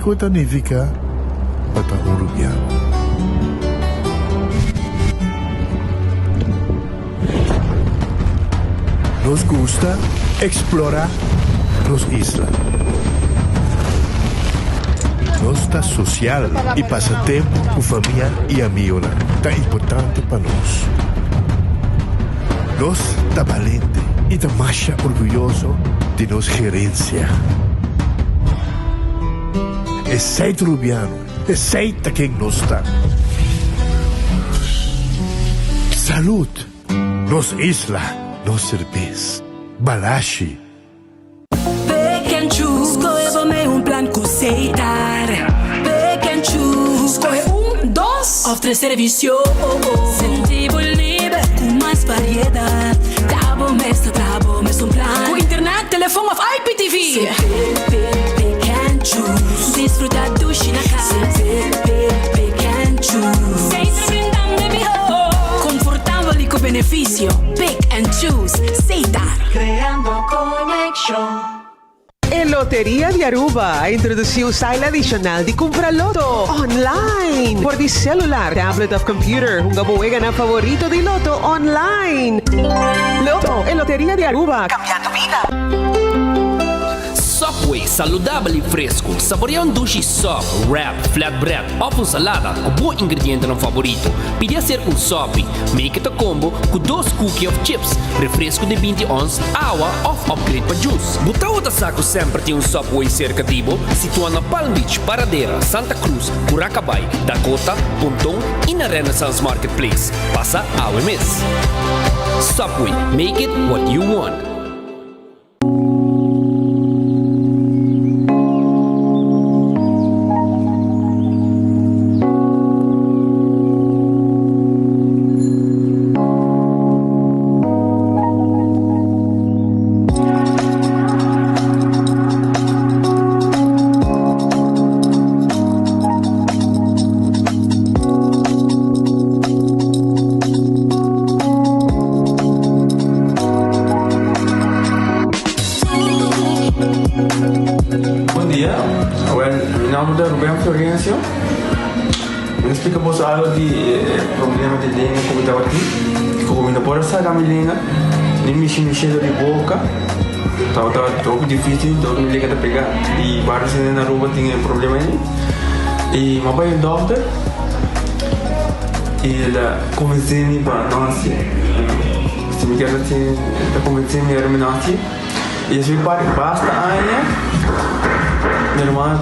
Eco da Nivica para un rubiano. Nos gusta explorar las islas. Nossa social e passatempo com família e amigos é importante para nós. Nós está valente e está mais orgulhoso de nossa gerência. É certo, Rubiano, é certo quem nós está. Saúde, nossa isla, nossa cerveja, balashi. Pick and choose, escolhe plan aceitar. Pick and choose, escolhe dos of tres servicio. Sentir libre com mais variedade. Tá bom, mesmo plan. Com internet, telefone of IPTV. Pick and choose, desfrutar do China casa. Pick and choose, sem brindando de biho. Confortável e com benefício. Pick and choose, aceitar. Creando conexão. En Lotería de Aruba introdució un style adicional de comprar loto online por di celular, tablet of computer. Un gabuega na favorito de loto online. Loto en Lotería de Aruba, cambiando vida. Subway, saudável e fresco. Saboreia um sushi soft, wrap, flatbread ou uma salada com bom ingrediente no favorito. Pide ser um sopi. Make it a combo com 2 cookies of chips, refresco de 20 ons, água ou upgrade para juice. Buta outra saco sempre tem um Subway cerca de Ibo, situado na Palm Beach, Paradera, Santa Cruz, Curacabai, Dakota, Pontong e na Renaissance Marketplace. Passa a OMS. Subway, make it what you want. Explicamos algo de problema de língua como estava aqui. Como por essa gamilinha, nem me cheio de boca. Estava todo difícil, todo me liga de pegar. E vários na rua tinham problema aí. E meu pai é doutor. E ele convenceu-me para nós. Se me quer assim, ele convenceu-me para nós. E eu fui para basta aí. Minha irmã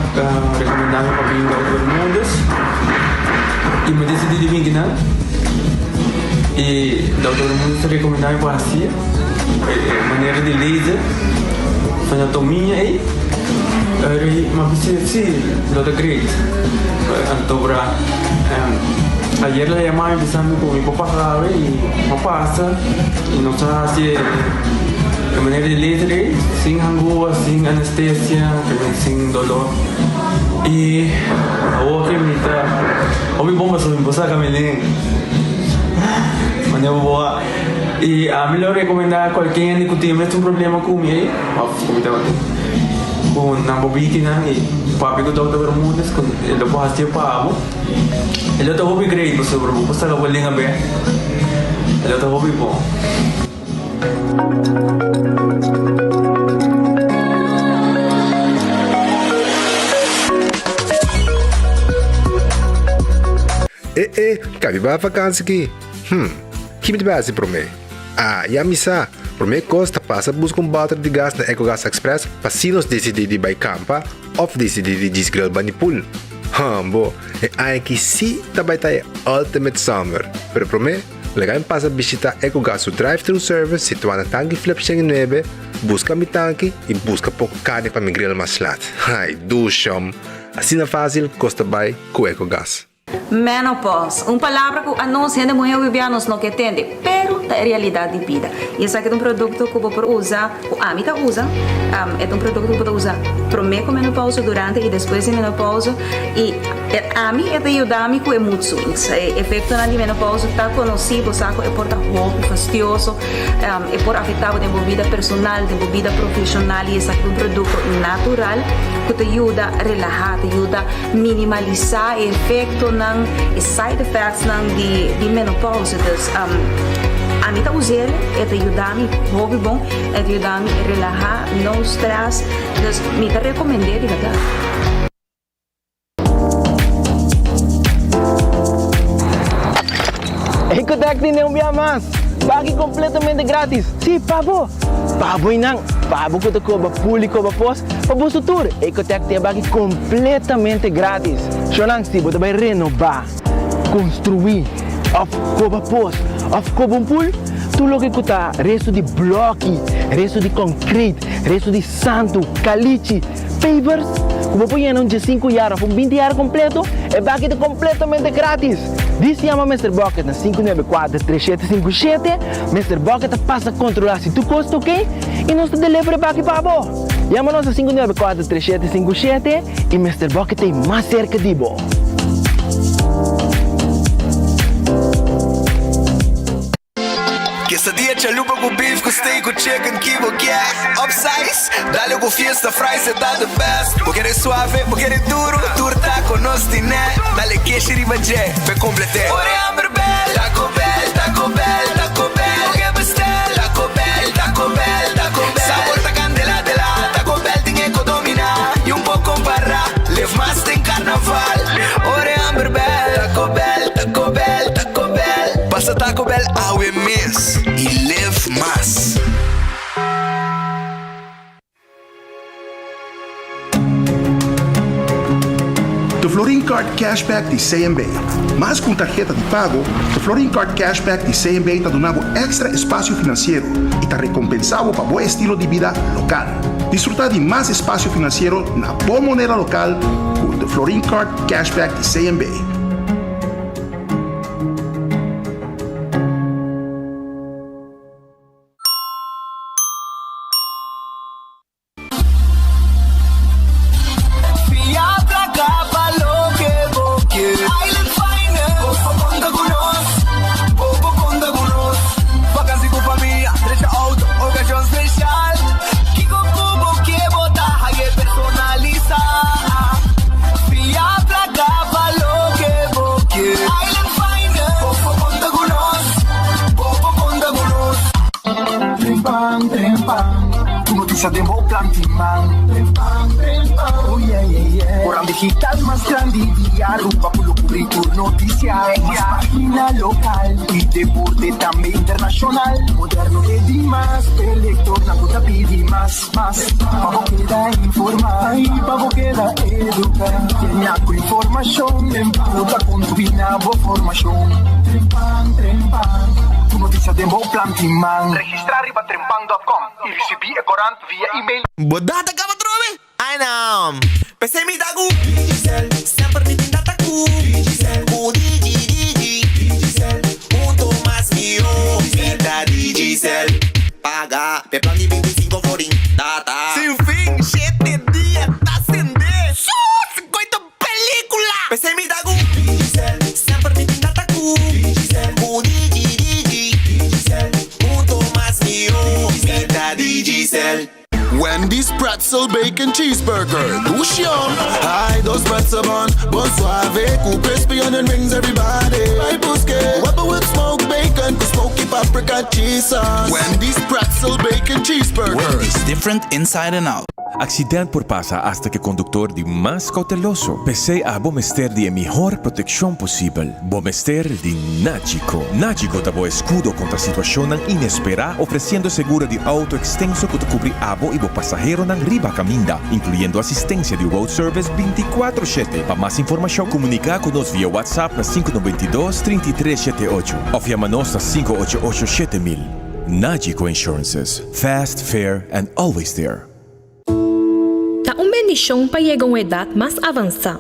recomendava para vir para os mundos. E me decidi de vir aqui, e o doutor muito recomendava para assim, maneira de laser, anatomia aí, mas sim, doutor Great, então para ayer le llamaba empezando con mi papá grave y no pasa y no está así de manera de laser, sin angúa, sin anestesia, sin dolor. E a outra imita homem bom mas não passa caminhando mas eu vou e a melhor recomendar qualquer que tenha um problema com ele como estava com na bobina e papi que estava todo mundo com ele pode fazer para ele está hobby great mas sobre o passar a bolinha bem ele está hobby bom. Cabe para vacança aqui. Que me base para mim? Já me sabe. Para mim, Costa passa busca balde de gás na EcoGas Express para se nós decidir de ir campa ou decidir de desgrill banipul. Bom, aqui sim também está Ultimate Summer. Pero para mim, legal passa visitar EcoGas o drive-thru service situado na tanque flip 9, busca mi tanque e busca pouco carne para me grill mais lat. Ai, ducham. Assim é fácil, Costa vai com EcoGas. Menopause, palavra que a nós, gente mulher vivianos, não entende, pero é realidade de vida. E esse aqui é um produto que eu vou usar, a Amita usa, é um produto que eu vou usar para mim com menopausa, durante e depois de menopausa. E a mim é ajudar-me com mood swings. O efeito na menopausa está conhecido, sabe? É por roupa fastidioso, é por afetar a vida personal, a vida profissional. E esse aqui é um produto natural que te ajuda a relaxar, te ajuda a minimalizar o efeito, os side effects de menopausa. A mim tá usando, é te ajudar-me, hobby bom, é te ajudar-me a relaxar, não stress. Então, me te recomendei, de verdade. Ecotec tem um dia mais, pague completamente grátis. Sim, pabo. Pabo inang, pabo que te cobra público, cobra pós, pabo sutur. Ecotec tem pague completamente grátis. Xonang, se você vai renovar, construir, of cobra pós, of cobra pool, tu logo que tá resto de bloco, resto de concreto, resto de santo, caliche, pavers, como põe em de 5 anos, 20 anos completo, é pague completamente grátis. Diz chama Mr. Bucket na 594-3757. Mr. Bucket passa a controlar se tu custa, ok? E nós te delivery back para você. Chama-nos a 594-3757 e Mr. Bucket tem mais cerca de você. Quesadilla, chalupa com beef, com steak, com chicken, kibo, yeah. Upsize, dale com fiesta, fries, tá the best. Porque é suave, porque é duro, turta com nós, tiné. Dale queixa e bajé, pe completé. Ore hambre bell, Taco Bell, Taco Bell, Taco Bell. Oye bestel, Taco Bell, Taco Bell, Taco Bell. Sabor ta candela de la, Taco Bell tiene que dominar. E pouco para, live más tem carnaval. Ore hambre bell, Taco Bell, Taco Bell, Taco Bell. Passa Taco Bell, awe miss. E live mais. Do Florin Card Cashback de CMB. Mas com tarjeta de pago, o Florin Card Cashback de CMB está dando extra espaço financeiro e está recompensado para bom estilo de vida local. Disfrutar de mais espaço financeiro na boa moneda local com o Florin Card Cashback de CMB. De Moplan Timán. Oh, yeah, yeah, yeah. Orang digital más grande y arrupa por lo currículum noticias. Más página local y deporte también internacional. Moderno de más, elector, na puta pidi más. Pavo queda informar y pavo queda educar. Tenía con información, en puta combina bo formación. Trempan. Tu noticia de Moplan Timán. Registrar riba trempan.com y recibir corant via email. Bodata ka patrome? Ai não. Pensei me dago. Digicel, sempre me tinta tacu. Digicel, o Digicel. Mais mio. Vida Digicel. Paga, peplan de 25 florim. Data. Sem fim, 7 dias, tá acender. Só 50 película. Pensei me dago. Digicel, sempre me tinta tacu. Digicel, o Digicel. Mais mio. Vida Digicel. Wendy's Pretzel Bacon Cheeseburger. Lucian. Hi, those pretzel bun suave. Cool crispy onion rings, everybody. I busque. Whopper with smoked bacon. Smoky paprika cheese sauce. Wendy's Pretzel Bacon Cheeseburger. Wendy's different inside and out. Accidente por pasa hasta que conductor de más cauteloso. Pese a Bomester de mejor protección posible. Bomester de Nagico. Nagico dabo escudo contra situación inesperada, ofreciendo seguro de auto extenso que te cubre abo y bo pasajero nan riba caminda, incluyendo asistencia de road service 24/7. Para más información, comunica con nos vía WhatsApp na 592-3378 o llamanos na 588-7000. Nagico Insurances. Fast, fair, and always there. Bendición para llegar a una edad más avanzada,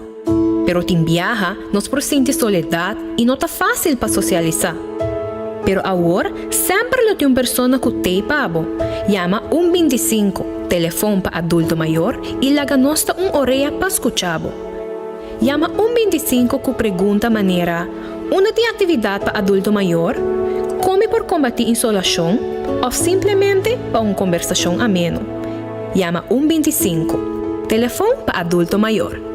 pero te viaja, nos presenta soledad y no está fácil para socializar. Pero ahora sempre lo tem persona que tem pabo. Llama 125, telefone para adulto maior e laga nosta orelha para escuchabo. Llama 125 que pergunta maneira, una tem atividade para adulto maior, come por combater insolação ou simplesmente para uma conversação ameno. Llama 125, telefone para adulto maior.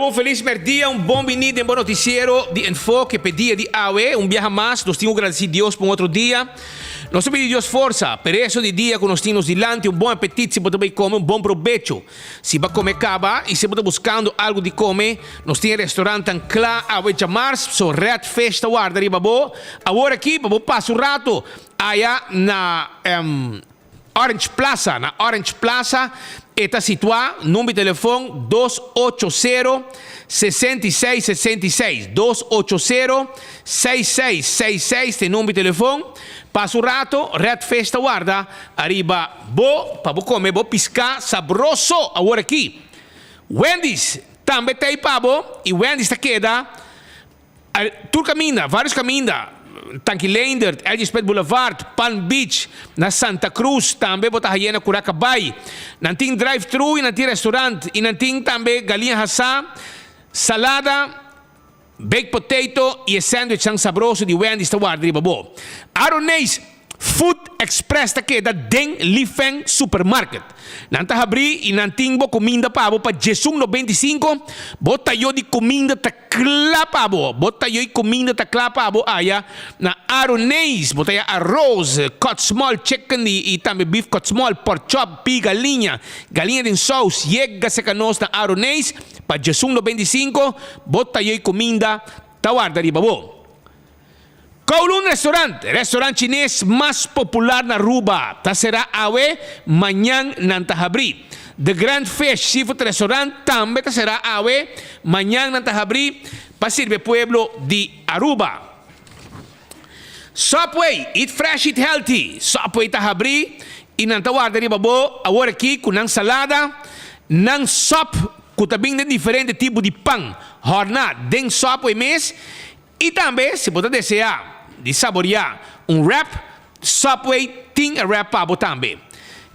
Un feliz día, un buen venido en buen noticiero de enfoque, pedía de AWE, un viaje más, nos tengo que agradecer a Dios por otro día. Nos pedimos Dios fuerza, pero eso de día con nos tenemos delante, un buen apetito, si podemos comer, un buen provecho. Si va a comer caba y si podemos buscando algo de comer, nos tiene restaurante tan claro, AWE llamar, so Red Festa guarda arriba, babo. Ahora aquí, babo, paso un rato, allá na Orange Plaza, está situado, número de teléfono 280-6666, 280-6666, este número de teléfono. Passa un rato, Red Festa guarda, arriba, para comer, piscar sabroso, agora aqui. Wendy's, também tem pabo, e Wendy's está queda, tu caminha, vários caminhos, Tanque Leendert, Elgispet Boulevard, Palm Beach, na Santa Cruz, também bota Hayena Curacabai. Não tem drive-thru e não tem restaurante. E não tem também galinha assá, salada, baked potato e sandwich ang sabroso de Wendy's ta guarda riba bo. Aronês Food Express ta queda den Lifeng Supermarket. Nanta abri e nanting bo comida pabo pa Jesum 95, bota yo di comida ta klapa bo, bota yo comida ta klapa bo aya na Aronês, bota ya arroz, cut small chicken e também beef cut small, pork chop, pi galinha din sauce, yega sa kanos na Aronês pa Jesum 95, bota yo comida ta guarda riba bo. Kowloon restaurante chinês mais popular na Aruba. Ta será AWE manhã nanta abrir. The Grand Fish Seafood Restaurant também ta será AWE manhã nanta abrir para servir pueblo de Aruba. Subway, eat fresh, eat healthy. Subway ta abrir e nanta guarda riba bo agora aqui com nang salada, nang sop, com também de diferente tipo de pão. Hornad, den Subway mes. E também, se você desejar de saborear wrap, Subway tem wrap pabo também.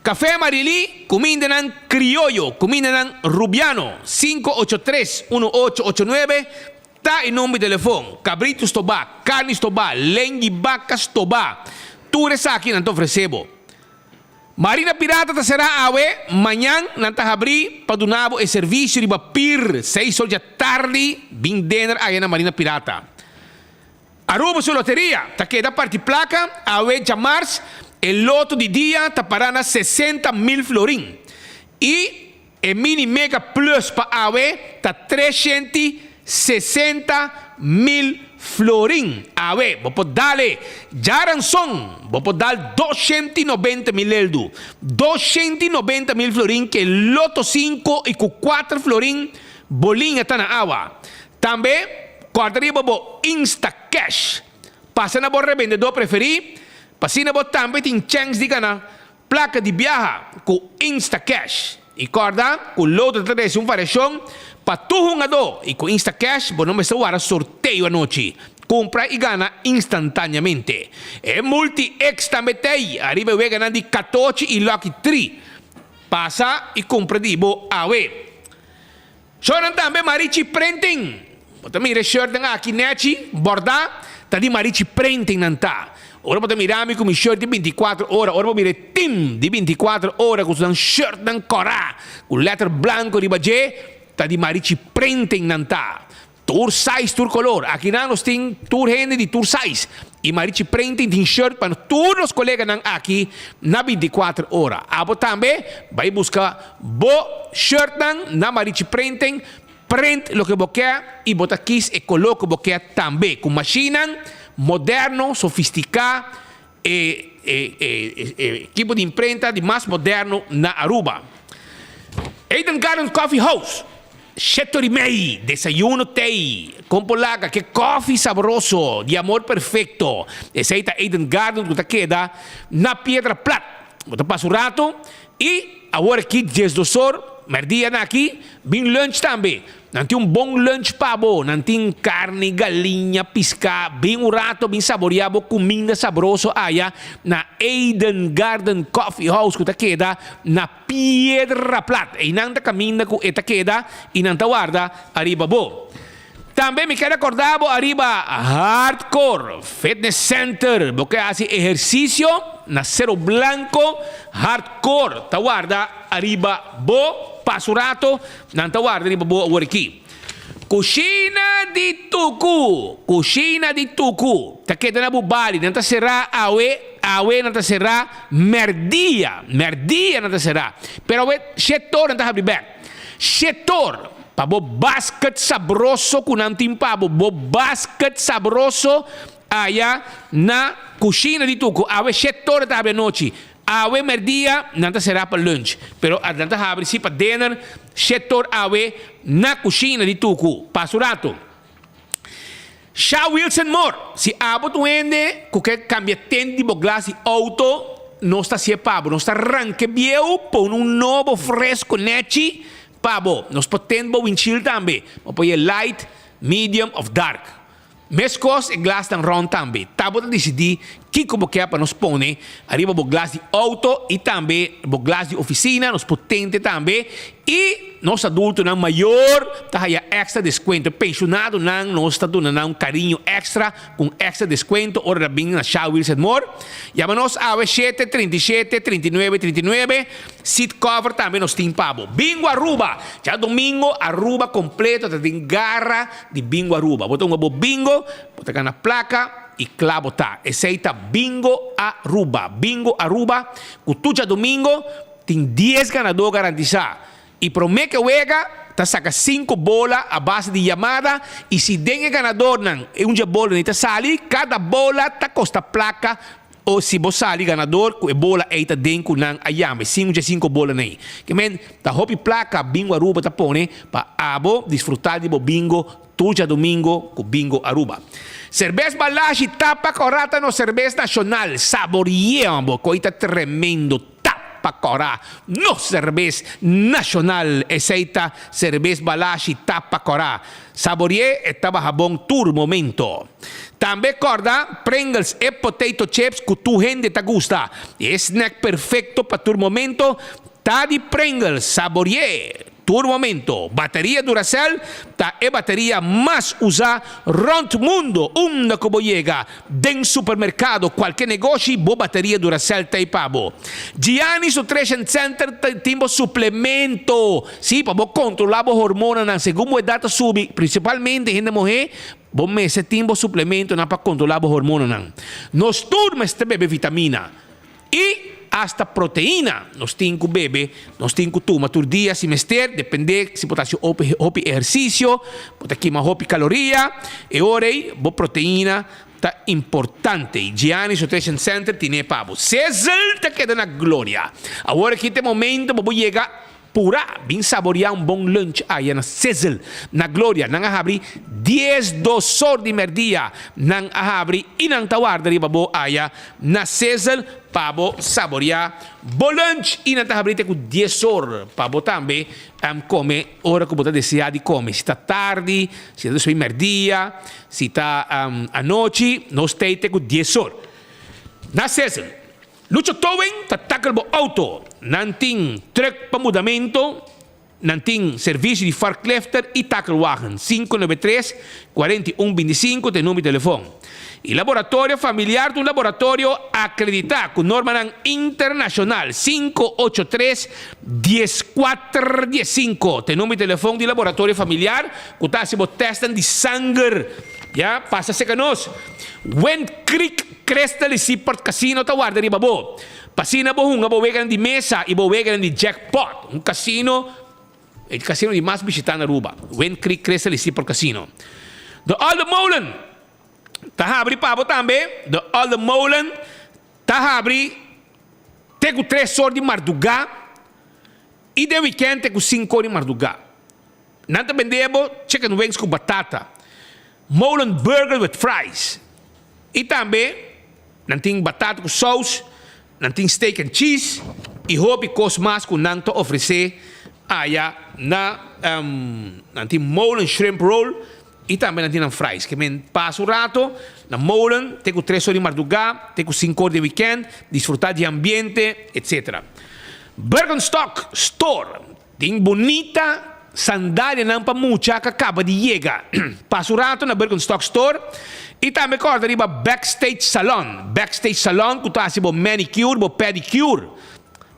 Café Marili, comida ng criollo, comida ng rubiano, 583-1889, tá em nome de telefone. Cabritos toba, carnes toba, lengue vacas toba. Tudo isso aqui não te oferecebo. Marina Pirata ta será AWE, manhã não te abrir para donar o serviço de PIR, 6 horas da tarde, bem dinner aí na Marina Pirata. Aruba su loteria, ta queda parte placa, AWE chamars, el loto de día tapará na 60.000 florin. E el mini mega plus pa AWE ta 360.000 florin. AWE, vos pod dale, jaran son, vos pod dal 290.000 eldu. 290.000 florin que el loto 5 e 4 florin bolin está na agua. Também Corta riba bo Insta Cash. Passa na bo revendedor preferi. Passina bo tambe tin chance di gana. Placa di viaja com Insta Cash. E corda, com loto de três variação. Patuhong ado. E com Insta Cash, bo não me sawara sorteio a noite. Compra e gana instantaneamente. E multi-X também tem. Arriba e gana de 14 e Lucky 3. Passa e compra de bo awe. Sono também Marici Printing. Bota mira shirt nga aqui neti, borda, tá de Marici Printing nanta. Ora bota mirami com shirt de 24 horas, ora bota mira team de 24 horas com um shirt nan cora, com letter blanco de baje, tá de Marici Printing nanta. Tour size, tour color. Aqui na nós tem tour hand de tour size. E Marici Printing tem shirt para todos os colegas nan aqui na 24 horas. Abo também vai buscar bo shirt nan na Marici Printing. Print lo que você quer e bota aqui e coloca o que você quer também. Com máquina moderno, sofisticado e tipo de imprenta de mais moderno na Aruba. Eden Garden Coffee House. Shetori Mei, desayuno tei, compolaga, que coffee sabroso, de amor perfecto. Esse aí tá Eden Garden, que queda na Piedra Plata. Bota passo rato e agora aqui, 10 do sor, merdia aqui, bem lunch também. Não tem bom lunch pabo, não tem carne, galinha, pisca, bem rato, bem saboreado, comida sabroso aí na Eden Garden Coffee House que queda na Piedra Plata. E não tá caminho com esta queda e não tá guarda arriba bo. Também me quero acordar arriba Hardcore Fitness Center, porque hace exercício na Cerro Blanco Hardcore, tá guarda arriba bo. Passo rato, não tá guarda arriba bo agora aqui. Cucina di Tucu. Cucina di Tucu. Tá queda na Bubali, não tá será awe não tá será merdia não tá será. Pero awe setor não tá abrir back. Setor pabo basket sabroso com nantim pabo bo basket sabroso allá na Cucina di Tucu. Awe setor tá abre noite. Awe merdia não será para lunch, pero não abre sim para dinner. Setor awe na Cucina di Tucu. Passo rato. Shaw Wilson More. Se abo tu ende, que cambia tendi bo glasi auto, não está se pabo, não está ranque bieu, põe novo fresco neti, pabo, nós potendo bo windshield também. Põe light, medium of dark. Mescos e glass dan round também. Tabo de decidir que como que é para nos pôr arriba bo glass de auto e também bo glass de oficina, nos potente também e nós adultos não maior tá aí extra desconto. Pensionado não nós está dando um carinho extra com extra desconto ora bem na Shaw Wilson More. Chama-nos a 7 37 39 39. Seat cover também nos tem pabo. Bingo Aruba. Já domingo Aruba completo tem garra de Bingo Aruba. Botou um bingo, botar na placa e clavo tá. Esse aí tá Bingo Aruba. Bingo Aruba. Cutucha domingo tem 10 ganadores garantizados. E promete que juega, tá saca 5 bolas a base de chamada. E se tem ganador, não, é uma bola nem tá sali, cada bola tá costa placa. Ou se você sali ganador, a bola aí tá dentro não a chama. 5 bolas nem. Que men, tá hopi placa, Bingo Aruba tá pone, para abo desfrutar de bingo, tuja domingo com Bingo Aruba. Cerveza Balashi tapa corata no cerveza nacional. Saboreamos, coita tremendo. Corá, no cerveza nacional, aceita cerveza Balashi tapa corá. Saboreé estaba jabón tur momento. Também corda Pringles e potato chips que tu gente te gusta. Snack perfecto para tu momento. Tá de Pringles, saboreé. Tur momento. Bateria Duracell, ta é bateria mais usada round mundo. Uma como chega den supermercado, qualquer negócio, boa bateria Duracell tá pabo. Giannis Nutrition Center tem suplemento. Sim, para controlar a hormona na segunda data sub, principalmente gente mulher. Bom mês tem suplemento na para controlar a hormona não. Nos turmas te bebe vitamina e hasta proteína nos tem que beber, nos tem que tomar todo dia, semestre, depende se botar hopi exercício, botar aqui mais hopi caloria, e ora aí, boa proteína, tá importante. Giannis Nutrition Center tem pabo. Se exalta que dá na glória. Agora aqui tem momento, vou chegar pura, bin saborear bom lunch aí na Sizzle, na Glória, nang ahabri 10 dosor di merdia, nang ahabri inang tawarda riba bo aya na Sizzle, pabo saborear bom lunch, inang tahabri te ku 10 or, pabo tambe, come ora que bota desejar de comer. Se está tarde, se está merdia, se está à noite, nós temos com 10 horas. Na Sizzle, Lucho Towing, tatakal bo auto, nanting truck para mudamento, nanting serviço de forklifter e takelwagen. 593-4125, tem número de telefone. E laboratório familiar do laboratório acreditado com norma internacional 583-1415. Tem número de telefone de laboratório familiar que está se testam de sangue. Ya, passa a nós. When Creek Cresta de Seaport Casino tawarda riba bo. Pasina bo hunga bo vegan di mesa e bo vegan di jackpot. Un casino, il casino di mais visitado na Aruba. When Creek Cresta de Seaport Casino. The Old Molen. Tahabri pabo tambe. The Old Molen. Tahabri. Tego 3 horas de marduga. E de weekend tego 5 horas de marduga. Nanta vendebo chicken wings com batata. Molen burger with fries. E também, não tem batata com sauce, não tem steak and cheese, e hobby coisa mais que não te oferecer aí na não tem molen shrimp roll, e também não tem fries. Que men passa o rato, na molen, tem com 3 horas de madrugada, tem com 5 horas de weekend, desfrutar de ambiente, etc. Birkenstock Store, tem bonita sandália não para mucha que acaba de chegar. Passa o rato na Birkenstock Store. E também corta riba Backstage Salon. Backstage Salon, que está bo manicure, bo pedicure.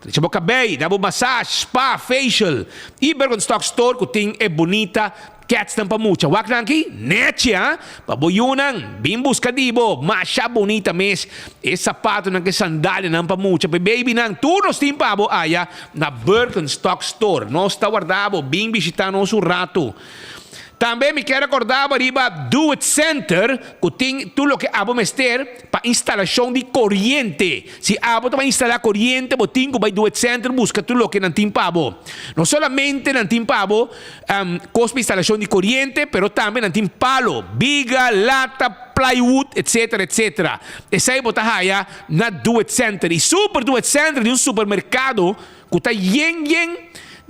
Deixa bo cabelo, dá bo massage, spa, facial. E Birkenstock Store, que tem é bonita, cats tampa mucha. Wak nanki, netia, pa bo yunang, bim buscadibo, masha bonita mes. E sapato nang que sandália não para mucha. Baby nang, tu nos timpa bo aya na Birkenstock Store. Nós está guardado, bim visitar nosso rato. Também me quero acordar riba Do It Center, que tem tudo o que abo mester para instalação de corrente. Se abo para instalar corrente, botinho vai Do It Center busca tudo o que não tem pabo. Não somente não tem pabo, costa instalação de corrente, pero também não tem palo, biga, lata, plywood, etc, etc. Essa aí bota raia na Do It Center. E super Do It Center de supermercado que está yen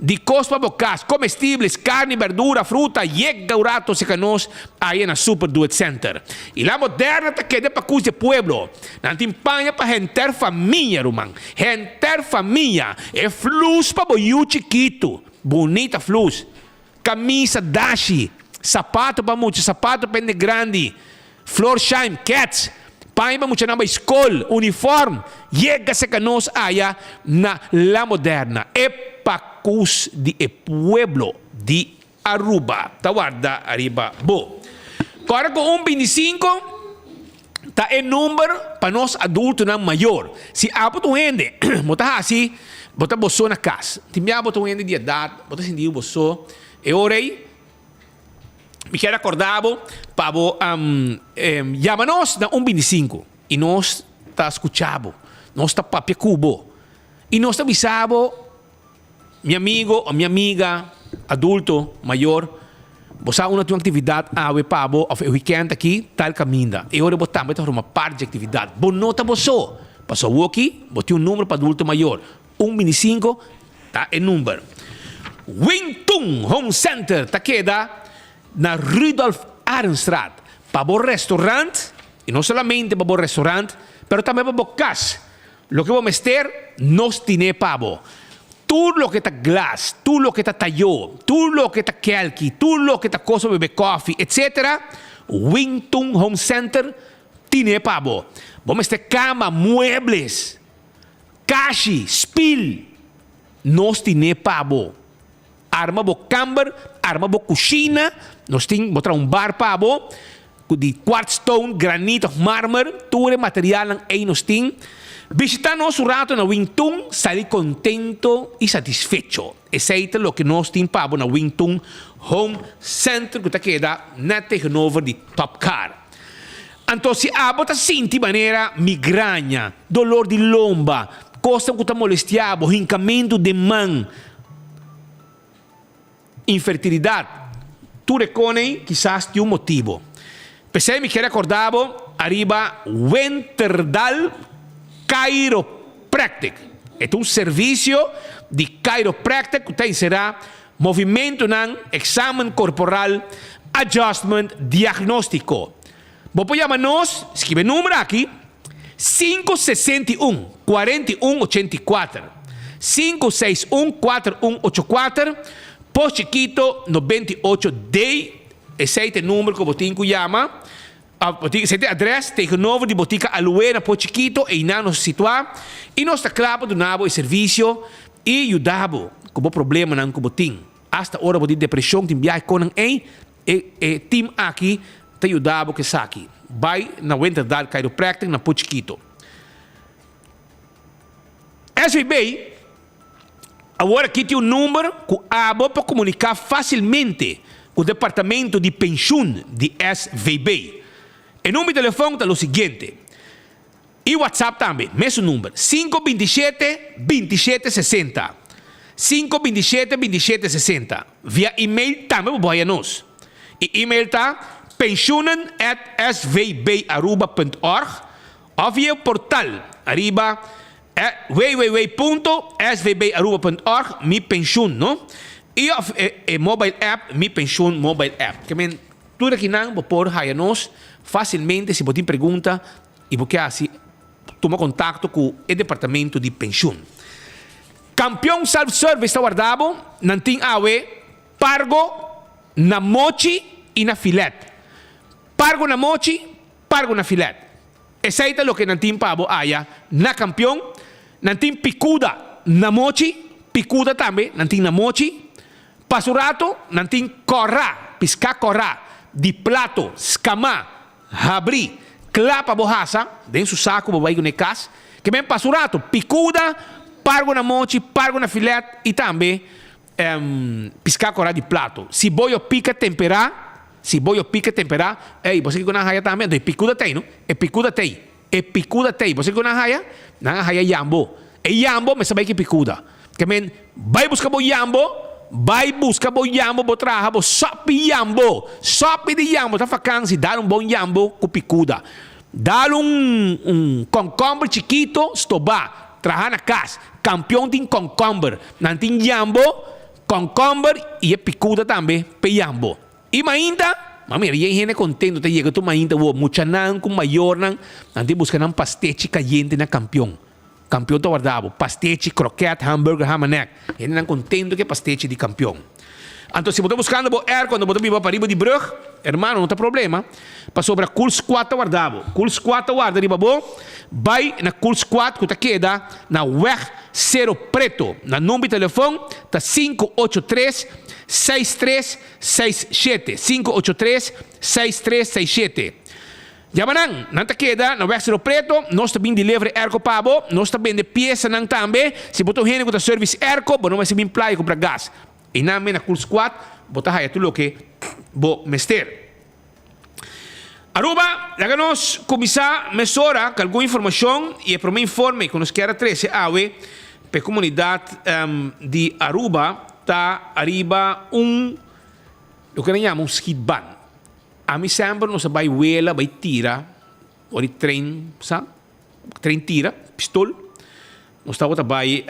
de costa bocas, comestíveis, carne, verdura, fruta, llega o rato se canos aí na Super Do It Center. E lá moderna tá quede para cuide pueblo. Não tem panha para renter família, rumang. Renter família. É flus para boiú chiquito. Bonita flus. Camisa dashi. Sapato para muito, sapato pende grande. Floor shine, cats. Pai para muito na escola, uniforme. Llega se canos aí na La Moderna. Pacus de pueblo de Aruba. Tawarda arriba bo. Agora com 125 tá é número para nós adultos não maior. Se abo tu rende, bota assim, bota bosso na casa. Timia bota rende de idade, bota sentir o bosso. E orei me quero acordar para chama-nos na 125 e nós tá escutando, nós tá papia cubo e nós tá avisado. Meu amigo ou minha amiga, adulto, maior, você uma atividade a pabo, o weekend aqui, tal caminho. E agora você também tem uma parte de atividade. Bom nota você. Passou aqui, você número para adulto maior. 125, tá é número. Wingtung Home Center, tá queda na Rudolf Ahrenstraat. Para o restaurante, e não somente para o restaurante, mas também para o casa. Lo que vamos ter, nós temos pabo. Tudo lo que está glass, tudo lo que está tallo, tudo lo que está kelki, tudo lo que está cosa bebe coffee, etc. Wingtung Home Center tiene pabo. Vamos ter cama, muebles, cashi, spill. Nós tiene pabo. Arma bo camber, arma bo cozinha. Nós tem botar bar pabo de quartz stone, granito, mármore, tudo material aí nós tem. Visitar nosso rato na Wingtung, sair contento e satisfecho. Esse é o que nós temos na Wingtung Home Center, que está queda na Technover de Top Car. Então, se a bota sente maneira migraña, dolor de lomba, coisa que está molestiado, hincamento de mão, infertilidade, tu reconhece quizás de um motivo. Pensei me que recordava, arriba Winterdal Chiropractic. É um serviço de chiropractic que tem será movimento ng exame corporal, adjustment, diagnóstico. Vou pôr nos, escreve número aqui, 561-4184. 561-4184. Post chiquito 98D. Esse é o número que o botinho chama. Esse é o adresse, tegenover de botica Aluena Post chiquito. E na nos situar. E nós está claro do nabo e serviço. E ajudamos com o problema ng botinho. Hasta hora de depressão, tem viagem com e team aqui. Te ajudava que aqui. Vai na Winterdal Chiropractic na Pochiquito. SVB, agora aqui tem um número que abo para comunicar facilmente com o departamento de pensão de SVB. O número de telefone está o seguinte. E WhatsApp também, mesmo número. 527-2760. 527-2760. Via e-mail também para nós. E e-mail está pensionen@svbaruba.org ou via portal arriba www.svbaruba.org mi pension, no? E mobile app mi pension mobile app. Que men tudo aqui não vou pôr nos facilmente se você pergunta e porque assim toma contato com o departamento de pensão. Campeão self-service está guardado, não tem awe, pargo na mochi e na filete. Pargo na mochi, pargo na filete. Esse é o que não tem pavo aya na campeão, não tem picuda na mochi, picuda também, não tem na mochi. Pasurato, não tem corra, piscar corra, de plato, escamar, abrir, clapa borraça, dentro do saco, vai com casa. Que bem pasurato, picuda, pargo na mochi, pargo na filete e também piscar corra de plato. Se boio pica temperar, se boio pica temperar, você que na raia também, picuda tem, não? Picuda tem. Picuda tem. Você que na raia yambo. Yambo, mas sabe que picuda. Que men, vai buscar bo yambo, botraha, bo sopi yambo. Sopi de yambo, tá facando se dar bom yambo com picuda. Dar concombre chiquito, stoba, traha na casa. Campeão de concombre. Não tem yambo, concombre e picuda também, pe yambo. E ainda, mami, a gente contento, te chega tu ainda, mucha nan com maior nan, nanti busca nan pastete caliente na campeão. Campeão tá guardado, pastete, croquete, hambúrguer, hamanek. A gente nan contento que pastete de campeão. Então, se você buscando quando você vive para riba de Brug, hermano, não tem problema. Para sobre a Cool Squad tá guardado. Cool Squad tá guardado, riba bom. Vai na Cool Squad que tá queda na Weg Zero Preto. Na número de telefone tá 583-6367. 583-6367. Jamanang, não tá queda na Weg Zero Preto. Nós também de livre erco pabo. Nós também de peça não também. Se você tem que service erco, não vai ser bem play comprar gás. E na minha Cool Squad, botar aí tudo o que vou mester. Aruba, laganos começar mesora com alguma informação e para mim informe que nos quer 13 awe para a comunidade de Aruba tá arriba o que nós chamamos skid ban. A mim sempre nós vai vela, vai tira, ou de trem, sabe? Trem tira, pistol. Nós estamos também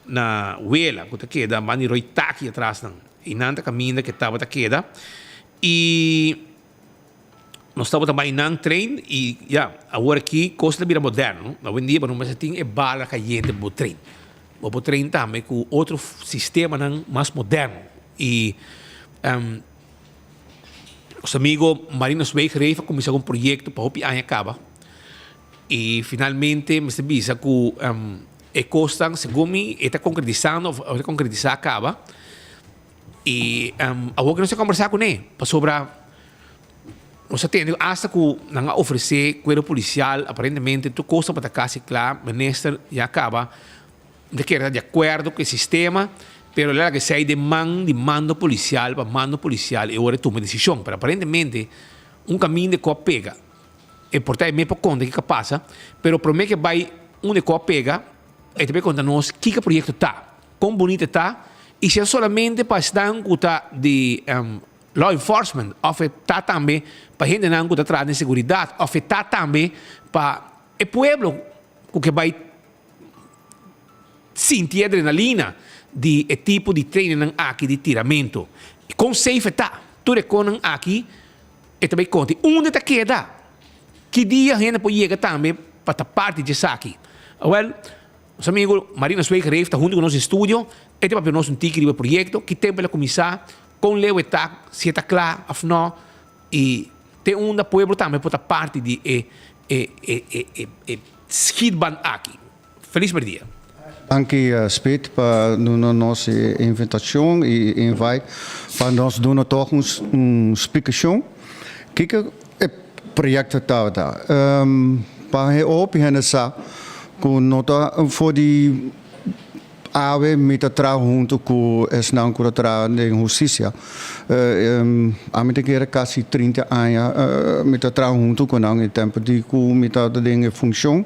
na vela, que queda, mani roitaki atrás não. E nanta caminha que estava queda. E nós estamos também nang trem e agora aqui costa vira moderno. Na dia para nós tem bala caliente do trem. O trem também com outro sistema nang mais moderno. E os amigos Marinos Weigreif começou um projeto para o ano acaba. E finalmente me visa que e costan, segundo mim, está concretizando, vai concretizar acaba. E agora não se conversar com ele, para sobre nós atendemos hasta que não oferecer cuero policial, aparentemente tu costa para casa claro, ministro já acaba de acordo com o sistema, pero lá que sai de mando policial para mando policial e agora toma decisão, pero aparentemente caminho de copa pega. É importante me por conta que passa, pero para mim que vai de copa pega e também conta nós que projeto está, quão bonito está E se solamente para estar de law enforcement, of está também para gente não que traz de segurança, of está também para o pueblo que vai sentir adrenalina de tipo de treino aqui de tiramento. Com safe tá, tudo com aqui e também conta onde está queda. Que dia a gente pode chegar também para parte de aqui. Well, nosso amigo Marina Sueca está junto com o nosso estúdio. Este é para nós tique de projeto que tem para começar com leu está se está claro ou não e tem onda pueblo também para parte de skidban aqui. Feliz dia. Dank je, Speet, para nossa invitação e invite para nós doen toch explicação. Kijk, het project daar. Para hij op hen sa, com nota voor die ave met het trouw junto com es não com trouw de justiça. A mim que era quase 30 anos met het trouw junto com não em tempo de com met dat dingen função.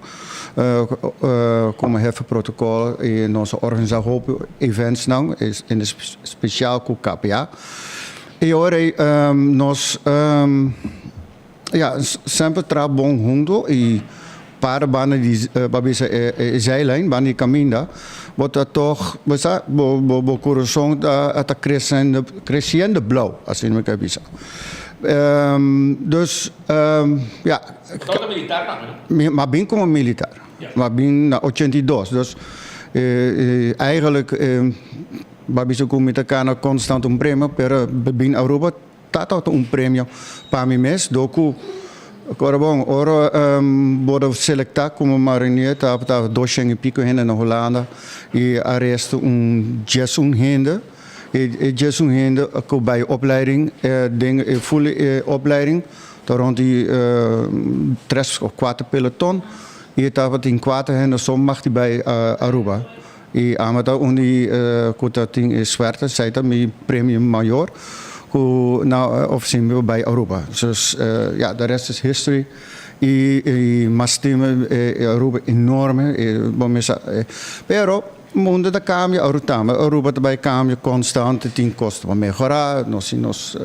Como heffen protocol e nossa organização events não in speciaal com KPA. E ora nós sempre trabalhamos junto e para bana die babisa zijlijn bana die caminda wordt dat toch bo coração está crescendo blauw als je me kan bisa. Dus ja. Todo militar também. Maar ben como militar. Maar ben na 82. Dus eigenlijk babisa com met elkaar constant prêmio, pero ben Europa tata prêmio para mim mes doku. Agora bom, ora bora selectar como marinier tá 200 e pico hende na Holanda e arresto Jesus hende e Jesus hende ko bij opleiding ding volle opleiding daar rond die 3 of 4 peloton e tava in 4 hende som mag die bij Aruba e amata undi kota ting is zwarte zei dat mi premium major nou of zien we bij Europa. Dus ja, de rest is history. Maar stemmen Europa enorme. Pero mundo da cambia Europa também cambia constante tem costa para melhorar nos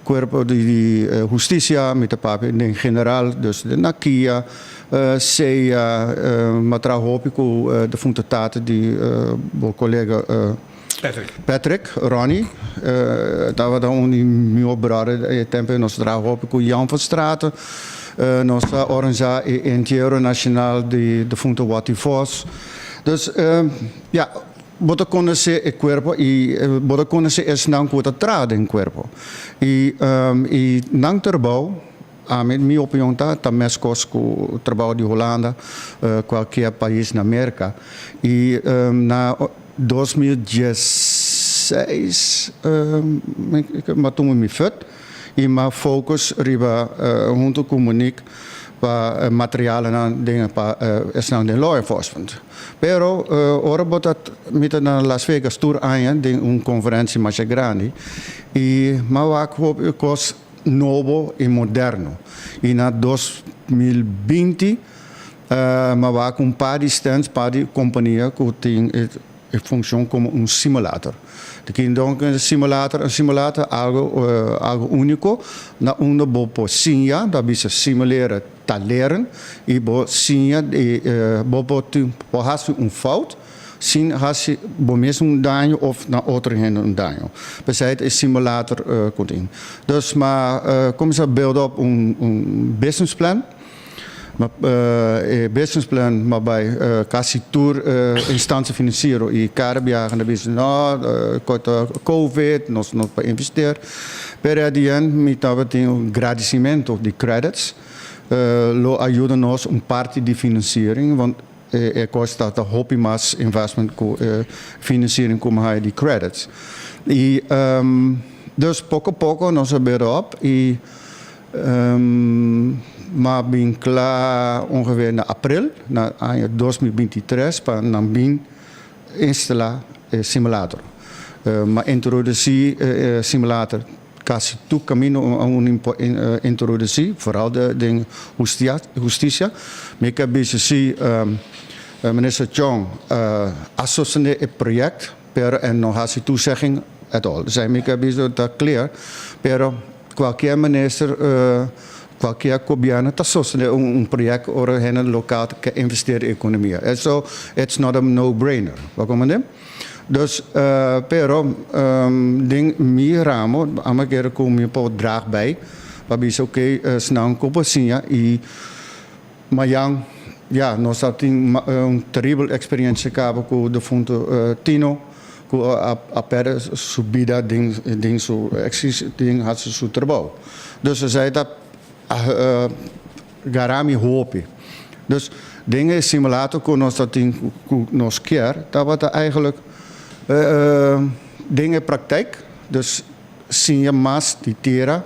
corpo de justiça met de papi in generaal dus de Nakia CEA maar hoop ik de fundataten die collega Patrick, Ronnie, dat we dan niet meer branden. Tempo nos dragen op Jan van Straten, nossa organisatie Inteiro Nacional de Funto Watifos. Dus ja, bota conhecer o corpo e bota conhecer esse não que trada em corpo. E não trabalho, a minha opinião tá mais coisa com o trabalho de Holanda, qualquer país na América. E na 2016 matung mi fut e ma focus riba junto com Monique para materialen en dingen is nou de law enforcement. Pero ora botat met na Las Vegas tour aan ding conferentie mais grande e ma wa cos novo e moderno. E na 2020 ma wa com par de stands par de companhia que tem funciona como simulator. Então, um simulator algo único, na onde você pode da bisa simular tá leren e você pode fazer fout, sim hace mesmo dano ou na outra gente dano. Besides é simulator continu. Dus maar começa a build up business plan. Businessplan maar bij quasi tour instantie financiero e Caribiagen da business COVID nós para investir per adiante mi tava tem agradecimento de credits lo ajuda nós parte de financiering want costa da hopi mas investment financiering como high de credits e dus pouco nós build up e maar ben klaar ongeveer na april, na 2023, para não bin instalar simulator. Maar introductie simulator, quase tu caminho introductie, vooral de justiça. Maar ik heb bezig minister Chong associëren het project pero en no has toezegging at all. Zij maken dat clear, pero qualquer minister, qualquer cobiano está sostenendo project ora hen lokaal que investeren in economia. En so it's not a no-brainer. Wat komen we? Dus, pero ding mi ramo, ama keren kom je po draag bij, waarbij is oké, snel kopen zien ja, maar yang, ja, nós temos terrível experiência cabo com de fundo Tino, com a pera subida ding so exis ding had ze zo terbouw. Dus ze zei dat garami hopi. Dus dingen simulator kon ons dat ding nos keer, dat wat eigenlijk dingen praktijk. Dus zie je mas die tera.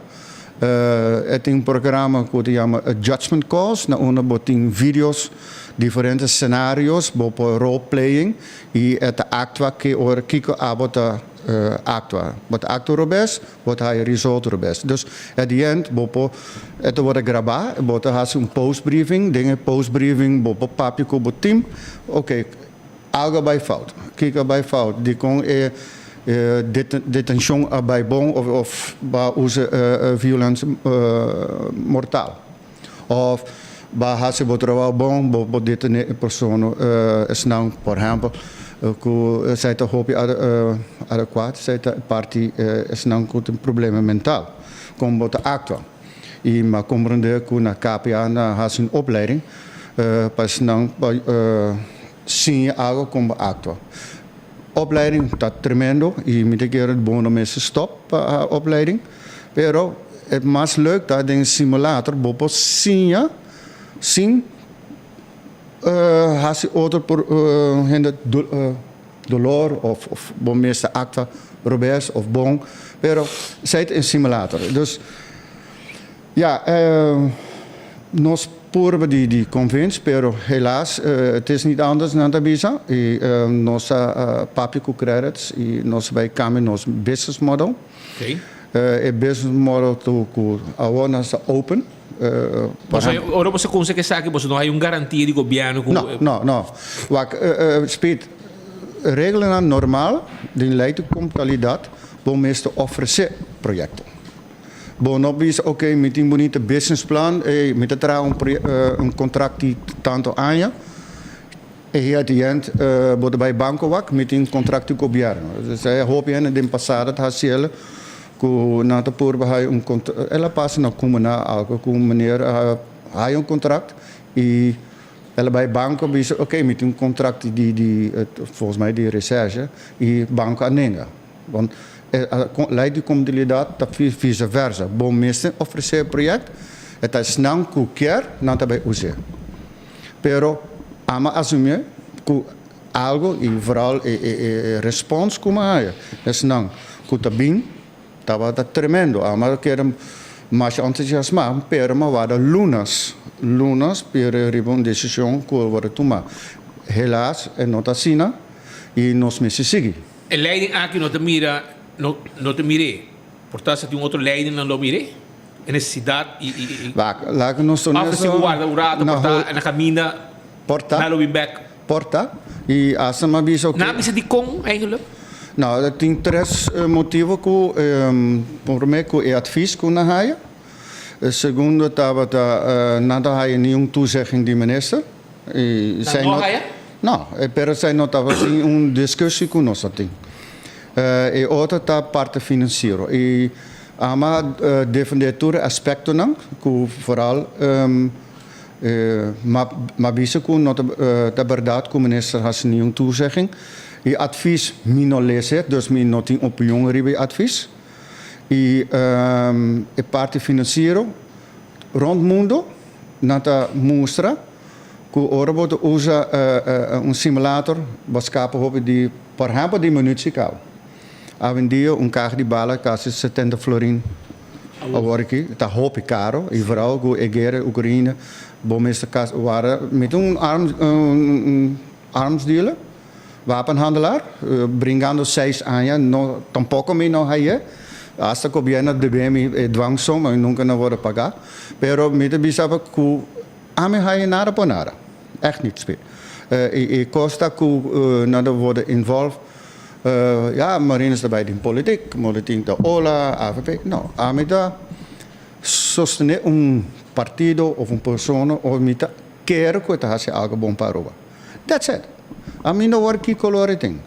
Het is een programma dat je judgment calls, na una boting video's, differente scenario's, bopo roleplaying, y het actua que or kiko abota actua. Wat actua robes, wat hij result robes. Dus at the end, bopo, het wordt graba, bopo has een postbriefing, dingen postbriefing, bopo papi ko bo team. Oké, algo bij fout, kiko bij fout, die kon detention bij bon of bij onze violence mortaal. Of bij hasse botrawa bon, bo detene persoon is nou, por ejemplo, zij te hoop je adequaat, zij te party is nou een probleem mentaal. Kom bo te actua. I ma comprende ku na KPA na has een opleiding, pas nou zie je algo kom bo actua. Opleiding dat tremendo, je moet een keer het bonen mensen stop opleiding. Pero het mas leuk dat een simulator bopo zien has je other hinder dolor of bom meeste acta robes of bon. Pero zij een simulator. Dus ja, nos por die convince, pero helaas, het is niet anders dan de visa. Nos papico credits, nos bij kamen nos business model. Het business model to awona sa open. Ora você consegue saber que você não há garantia de governo? No. Wat speed regelen normaal, die leidt komt kwaliteit, bom meeste oferece projecten. Bovenop is oké, met een bonite businessplan, met het trouwen een contract die tanto aan je. En at the end, wordt bij banken wak met een contract die governo. Dus hij hoop je in de passade het haciel, ko na te por bij een contract, ela passa na comuna algo, ko meneer hij een contract, en ela bij banken is oké met een contract die volgens mij die recherche, en banken aannemen. Want leidt die comunidade dat vice versa. Bom meeste oferecer project, het is não qualquer não também use. Pero ama assumir que algo e vooral respons como é, es não que também tava tremendo. Ama querem mais entusiasmar, pero ma vada lunas per ribon decisão que wordt tomar. Helaas en nota sina e nos meses seguir. A leiding aqui não te mira. No te miré. Portanto, se tem outro leiding, não lo miré. A necessidade e lá que nós estamos se guarda o rato na caminha. Porta. Na lobby back. Porta. E essa me avisa o que. Na bisa de com eigenlijk. Nou, tem três motivos que por mim que é advies que na haia. Segundo estava nada haia nenhum toezegging die minister. Não haia? Não, pero zij não estava assim discussie com nós assim. E outra está a parte financeira. E há uma defendetura aspecto não, que vooral maar bisa que não é verdade que o ministro has nenhum toezegging. E advies não lezen, dus men não tem opinião sobre advies. E a parte financeira rond mundo não está mostra que o robot usa simulator bascapa hope die por exemplo de munição. Avendia carro de bala quase 70 florin agora aqui está hope caro e vooral go guerra Oekraïne bom meeste waren met arms dealer wapenhandelaar bringando 6 anos no tampoco me no aí hasta que viene de bem dwangsom e nunca não vou pagar pero me de bisava que a me aí nada por nada echt niet speel e costa que nada worden involved Ja, Marine is erbij in politiek, politiek de OLA, AVP. Nou, amida sostener partido of een persoon of mita quero que ta hace algo bom para Aruba. That's it. A mim não work colore ting.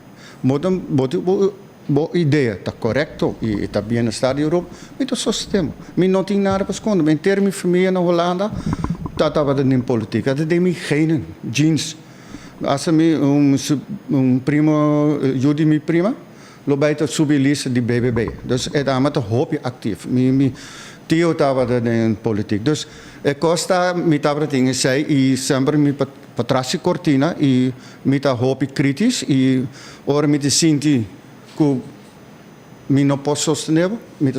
Bo ideia tá correto e tá bem estado de Europa, mito sostemo. Mi não tem nada para esconder. Mijn termi família na Holanda, tá tava in politiek. Dat de mi geen jeans. Als mi primo Judy mi prima, lo baita subilista di BBB. Dus het amat hoop je actief. Mi tio tava in politiek. Dus costa mi tava dingen sei e sempre mi patrassi cortina e mi ta hoop kritisch e ora mi te sinti que mi não posso sostener, mi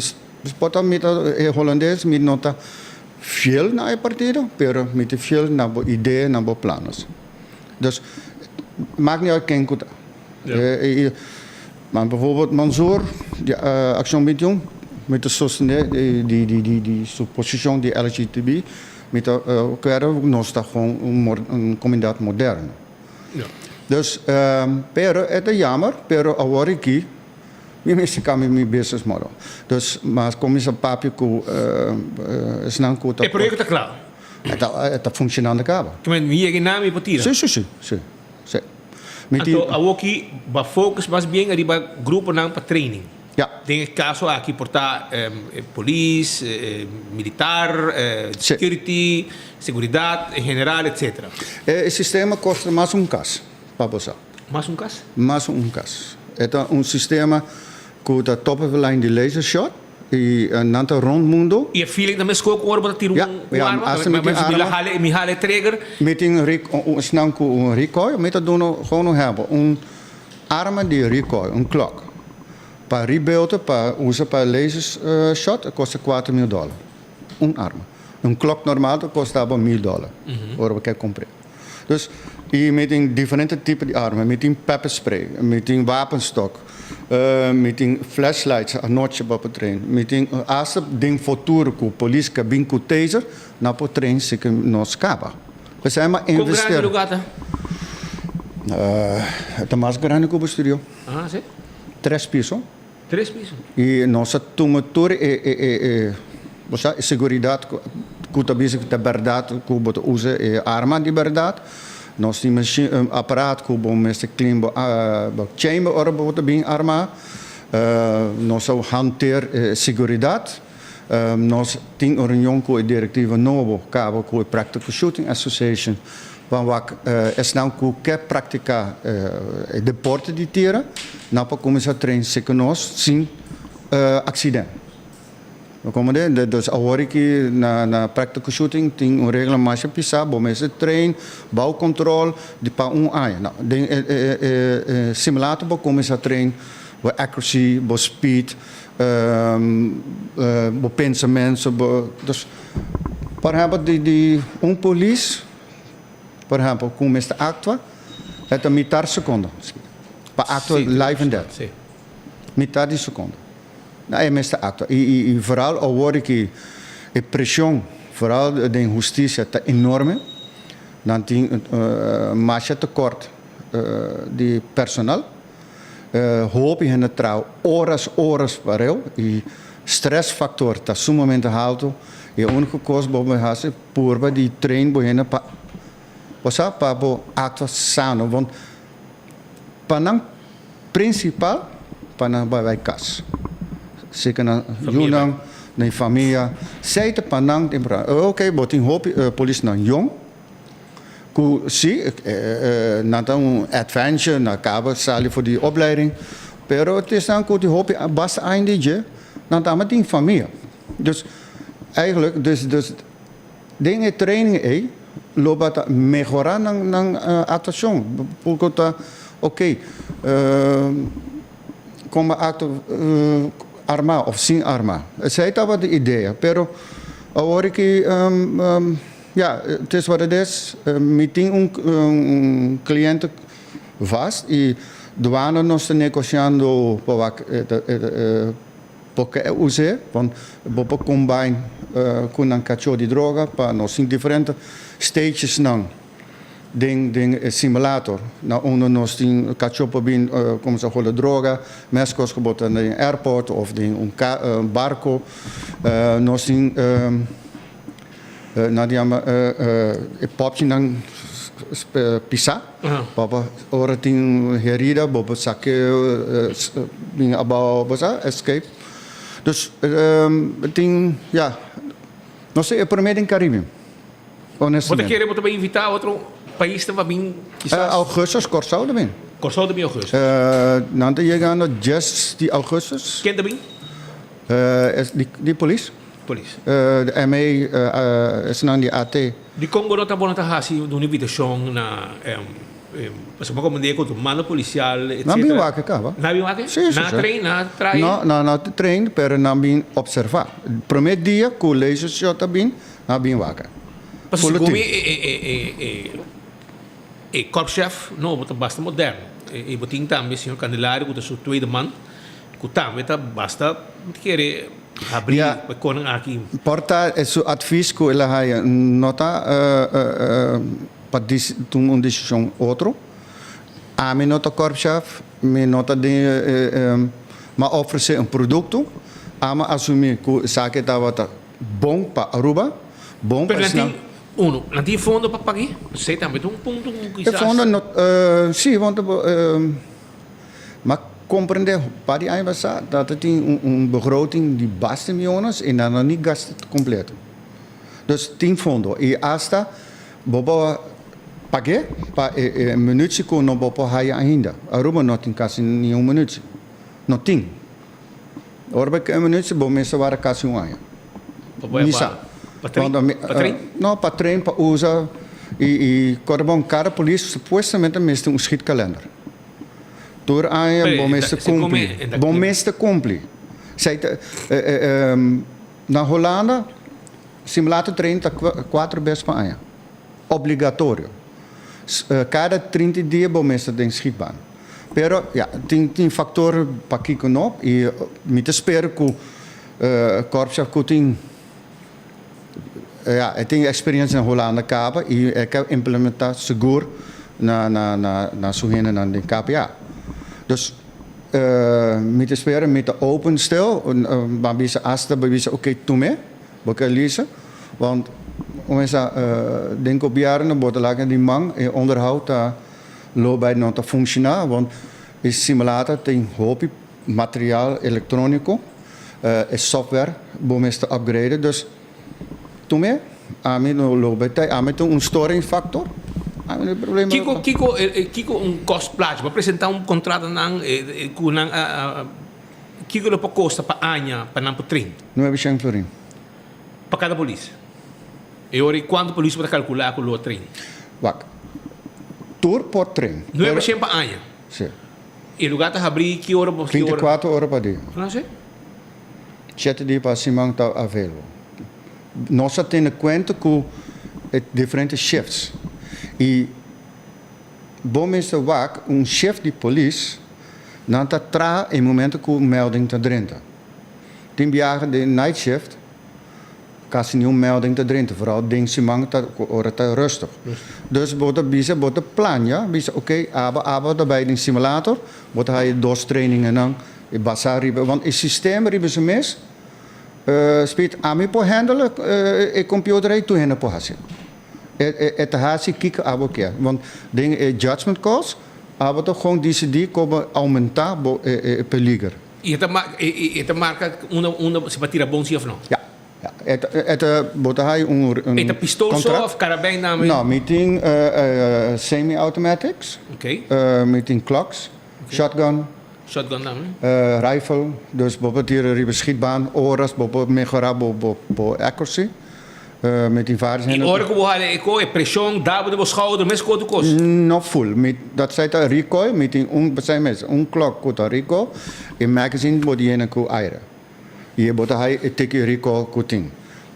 holandês, mi não está fiel na partido, pero mi te fiel na bo ideia, na bo planos. Dus maakt niet uit quem kuta. Maar bijvoorbeeld Mansour, Action 21, met de sostener die position die LGTB, met quero nós está gewoon een kandidaat modern. Ja. Dus, pero het is jammer, pero agora aqui, mi cambia mi business model. Dus, mas como esse papo que não custa. O projeto está claro. Está funcionando acaba. Que men wie geen naam hypothese. Sim. Então, aqui vai focus mais bem ali para grupo não para training. Ja. Tem caso aqui portar police, militar, security, seguridade em geral, etc. O sistema custa mais caso para você. Mais caso? Mais caso. É sistema que está top of line de laser shot e nanta rond mundo. E a feeling também escolhe com o tiro arma, mas me hale trigger. Met een snel recoil, met dat doen gewoon hebben arma de recoil, klok. Para rebeelden, para usar para laser shot, kost $4.000. Arma. Klok normaal kost $1.000. Ora we comprar. Dus e met een differente type de armen, met een pepperspray, met een wapenstok, met een flashlights, een notje op het trein, met een als ding futuro com police cabine com taser, na po trein se que nos capa. We zijn maar investeren. Como grande het mais grande que o studio. Ah, sim? 3 pisos. 3 pisos. E nossa tomatura é seguridade, que também é verdade, que o usa é arma de verdade. Nós temos aparato que o mestre clean chamber ora bota bem arma. Nós hanteer seguridade. Nós temos uma reunião com a diretiva novo, cabo com a Practical Shooting Association, van wat is nou que praticar deporte de tira, na para começar a treinar se que nós sem acidente. Como dus agora que na practical shooting tem regra mais pisar, bom mas trein, bouwcontrole de para ano. Nou, simulator para começar a treinar, accuracy, speed, pensamento, dus por exemplo de police, por exemplo, com esta actua, é metade segundo, para actua live and death, metade segundo. É esta actua e vooral agora que a pressão, vooral da injustiça está enorme, dan tem mais tekort de personal, hoop je het trouw horas para eu e stressfactor está sumamente alto e a única coisa que we hebben is purba de trein bohena para para actua sano, want panang principal panang bij kas. Zeker na Yunnan, na família, zij te panang temporada. Oké, botin hoop politie na jong. Ku zie, na dan adventure, na cabo sali voor die opleiding. Pero het is dan die hoop bas eindige, na dan met die familie. Dus eigenlijk, dus dingen training lobat mejorar ng actuación. Porque oké, como acto arma of sin arma. Zij hebben de ideeën, pero agora que ja, het is wat het is. Meeting cliënt vast e douane nós está negociando porque usar, want we combine com um cachorro de droga para nós em diferentes stages não ding simulator. Na onder nos ding cachopo bin como se fala droga, mescos gebot aan de airport of ding barco. Nos ding na diama popje nang pisa. Papa ora ding herida bobo saque ding about basa escape. Dus ding ja. Não sei, é para mim em Caribe. Honestamente. Você quer também invitar outro país também? Augustus, Corsau também. Corsau também Augustus. Não te chegando just die Augustus. Quem também? Die polícia. Polícia. De MA is não die AT. Die Congo não está bom na hasi de uma invitação na Você pode comandar com o mando policial, etc. Não bem wakker, cara. Não bem wakker? Sim, na trein, na trai? Não trein, pero não bem observar. Primeiro dia, que o leisure já está bem, não bem wakker. Mas se como é corpschef, não, é bastante moderno. E botin também, senhor Candelário, que é o tweede man, que também está basta querer abrir com aqui. Porta, é o advies que ele hay nota para uma decisão outro. A minha nota corpschef, minha nota de mas oferecer produto, a me assumir que o saque estava bom para Aruba, bom para uno, não tem fundo para pagar? Sei também, tem ponto quizás. Fundo, sim, mas compreender, para aí vai dat tem begroting de basta miljoens en dan nog niet gast completo. Dus 10 fundo e hasta bobo paguei para minutos que não bobo haya ainda. Aruba não tem quase nenhum minuto, não tem. Orbe que minutos bobo me só quase ano. Nisa. Não, para trein, para usar e quando cada polícia supostamente mesmo tem schietkalender. Door aan bom mês cumpre. Bom mês cumpre. Na Holanda, simulator trein está 4 vezes por ano. Obrigatório. Cada 30 dias bom mês tem schietbaan. Pero ja, tem fator para que não e me espero que o corpschef tem ik heb experience in Hollande Kapa en ik heb implementado seguro na Suhene en de KPA. Dus met de speren, met de open stel, maar bij ze asta, bij ze oké toe boka lezen, want om denk op jaren wordt lagen die man en onderhoud daar loopt bij nog te functioneren, want is simulator ten hoop materiaal elektronico, is software, bom is te upgraden, dus me, a mim no lobete, a mim tem storing factor. A mim problema. Kiko cost plate para apresentar contrato nang Kiko lo costa para anya para não trein. 900 florin. Para cada polícia. E ora quanto polícia para calcular com o trein? Wak. Tour por trein. 900 para anya. Sim. E lugar tá abrir que hora por 24 horas para dia. Não sei. 7 dias para simang tá available. Nós temos conta com diferentes chefs. E bom is vaak chef de polícia não está tra em momento que o melding está dentro. Tem viagem de night shift, quase nenhum melding está dentro. Vooral ding simang está rustig. Dus bota plan, ja, bisa oké, aber daarbij de simulator, bota hij dos trainingen dan, basa ribe, want het systeem ribe ze mes. Speelt aan po handelen, computer hij toe hen po hasil. Het hasil kijken abo keer, want dingen judgment calls, abo toch gewoon die komen aumentar per liger. E esta marca uma se batira bom sim ou não? Ja. Het bota hij een pistool zo of karabijn namen? Nou, meeting semi-automatics. Oké. Meeting clocks, shotgun. Shotgun namen? Rifle, dus bijvoorbeeld hier een schietbaan, oras, bijvoorbeeld megara op accuracy. Met die vaardigheden. En oren que você pressão, dá de schouder, mas quanto kost? Not full. Dat zei dat recoil, met een klok komt dat recoil. In magazine wordt die ene ko aire. Hier wordt hij teken recoil kuting.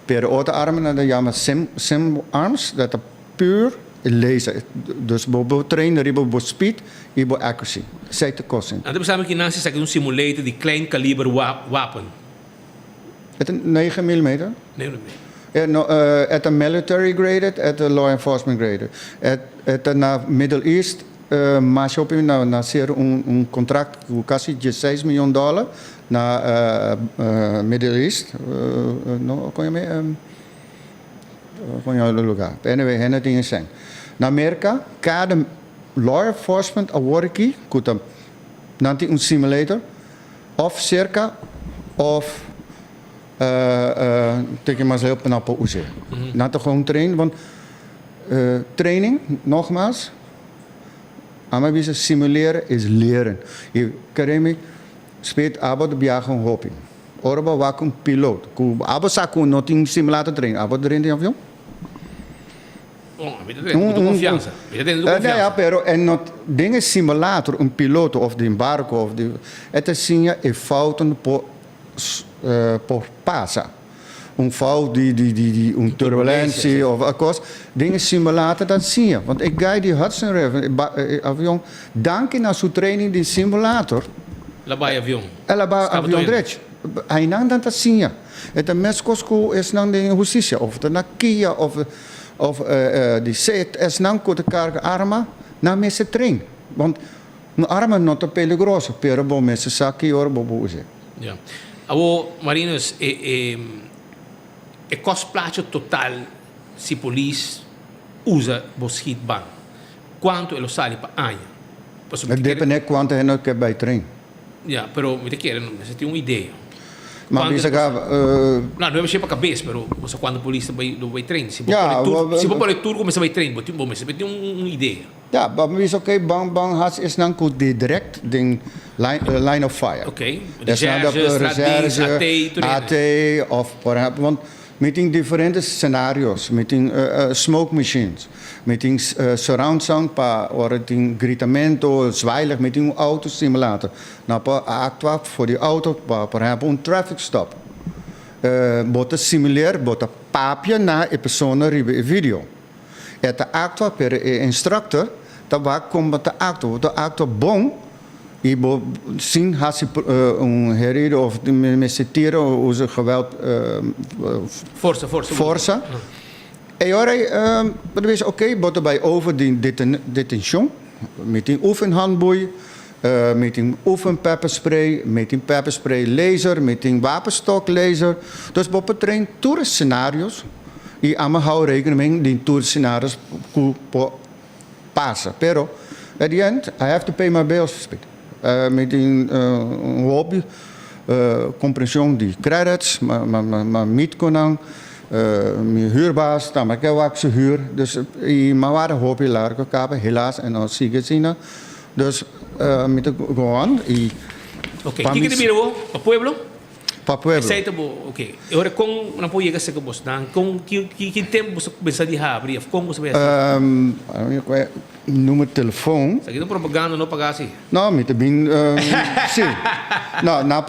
Per oude armen dat ja sim arms dat is puur laser. Dus bijvoorbeeld trainen ribo speed, ribo accuracy. Zij te kosten. En dan bestaan we naast is een simulator die klein kaliber wapen. Het is 9 mm. 9 mm. At the military graded, at the law enforcement graded. At the Middle East, mas op na ser contrato com quase $16 milhões na Middle East. Não conheço o lugar. Anyway, hen dingen zijn. Na Amerika, cada law enforcement award aqui, kuta nanti simulator, of cerca of tegen maar helpen naar po uze. Nata gewoon trainen, want training, nogmaals, ama bisa simuleren is leren. Je karemi speelt abo de biagon hopi. Orba wakum piloot. Ku abo saku noting simulator trainen. Abo de rende avião? Muito confiança. Ja, pero en not dingen simulator, een piloot of de barco of de, het is zien je fouten por passa. Een fout die een turbulentie of akkoord. Dingen simulator, dat zie je. Want ik ga die Hudson River avion, dank aan zo'n training die simulator. La bij avion. La bij avion direct. Hij nam dat zie je. Het Mexico is dan de justitie of de Kia of die zet is dan de carga arma na mensen train. Want een arma not te peligroso, pero bo mensen saki or bo use. Ja. Abo marinos cosplacio total se police usa boschitban. Quanto lo sale pa año? Depende quanto é no que vai train. Ja, pero me te quieren, se tem uma ideia. Maar bisa ka não é mexer para a cabeça, mas você quando a polícia vai treinar, se for para o turco, você vai treinar, você vai ter uma ideia. Ja, maar bisa okay, bang has is nan goed direct ding line of fire. Oké. Reserve, AT of por exemplo, want meeting differente scenarios, meeting smoke machines, meeting surround sound pa orating gritamento, zweilig, meeting auto simulator. Nou pa actua voor die auto, pa por exemplo een traffic stop. Bota simuleer, bota papje na e persona ribe e video. Et actua per instructor, dat waar komt de actor bom. Je moet zien als je een herrie of met z'n tieren hoe ze geweld. Forza. En ora, wat is oké, wat erbij over die detention, met die oefenhandboei, met die oefenpepperspray, met die pepperspray laser, met die wapenstok laser. Dus wat betreft toeristscenario's, je allemaal hou rekening die toeristscenario's passen. Pero at the end, I have to pay my bills. Met een hobby, compression die credits, maar mietkonang, mijn huurbaas, dan maak ik ook zijn huur. Dus maar waar een hobby laat ik hebben, helaas en als zie ik het zien. Dus met gewoon. Oké, kijk de bureau, op pueblo. Pa pueblo. Sei tabo, oké. Agora com não pode chegar a bos dan com que tempo você começa a abrir, como você vai número de telefoon. Zeg je de propaganda não pagar assim? Não, met bin sim. Não, na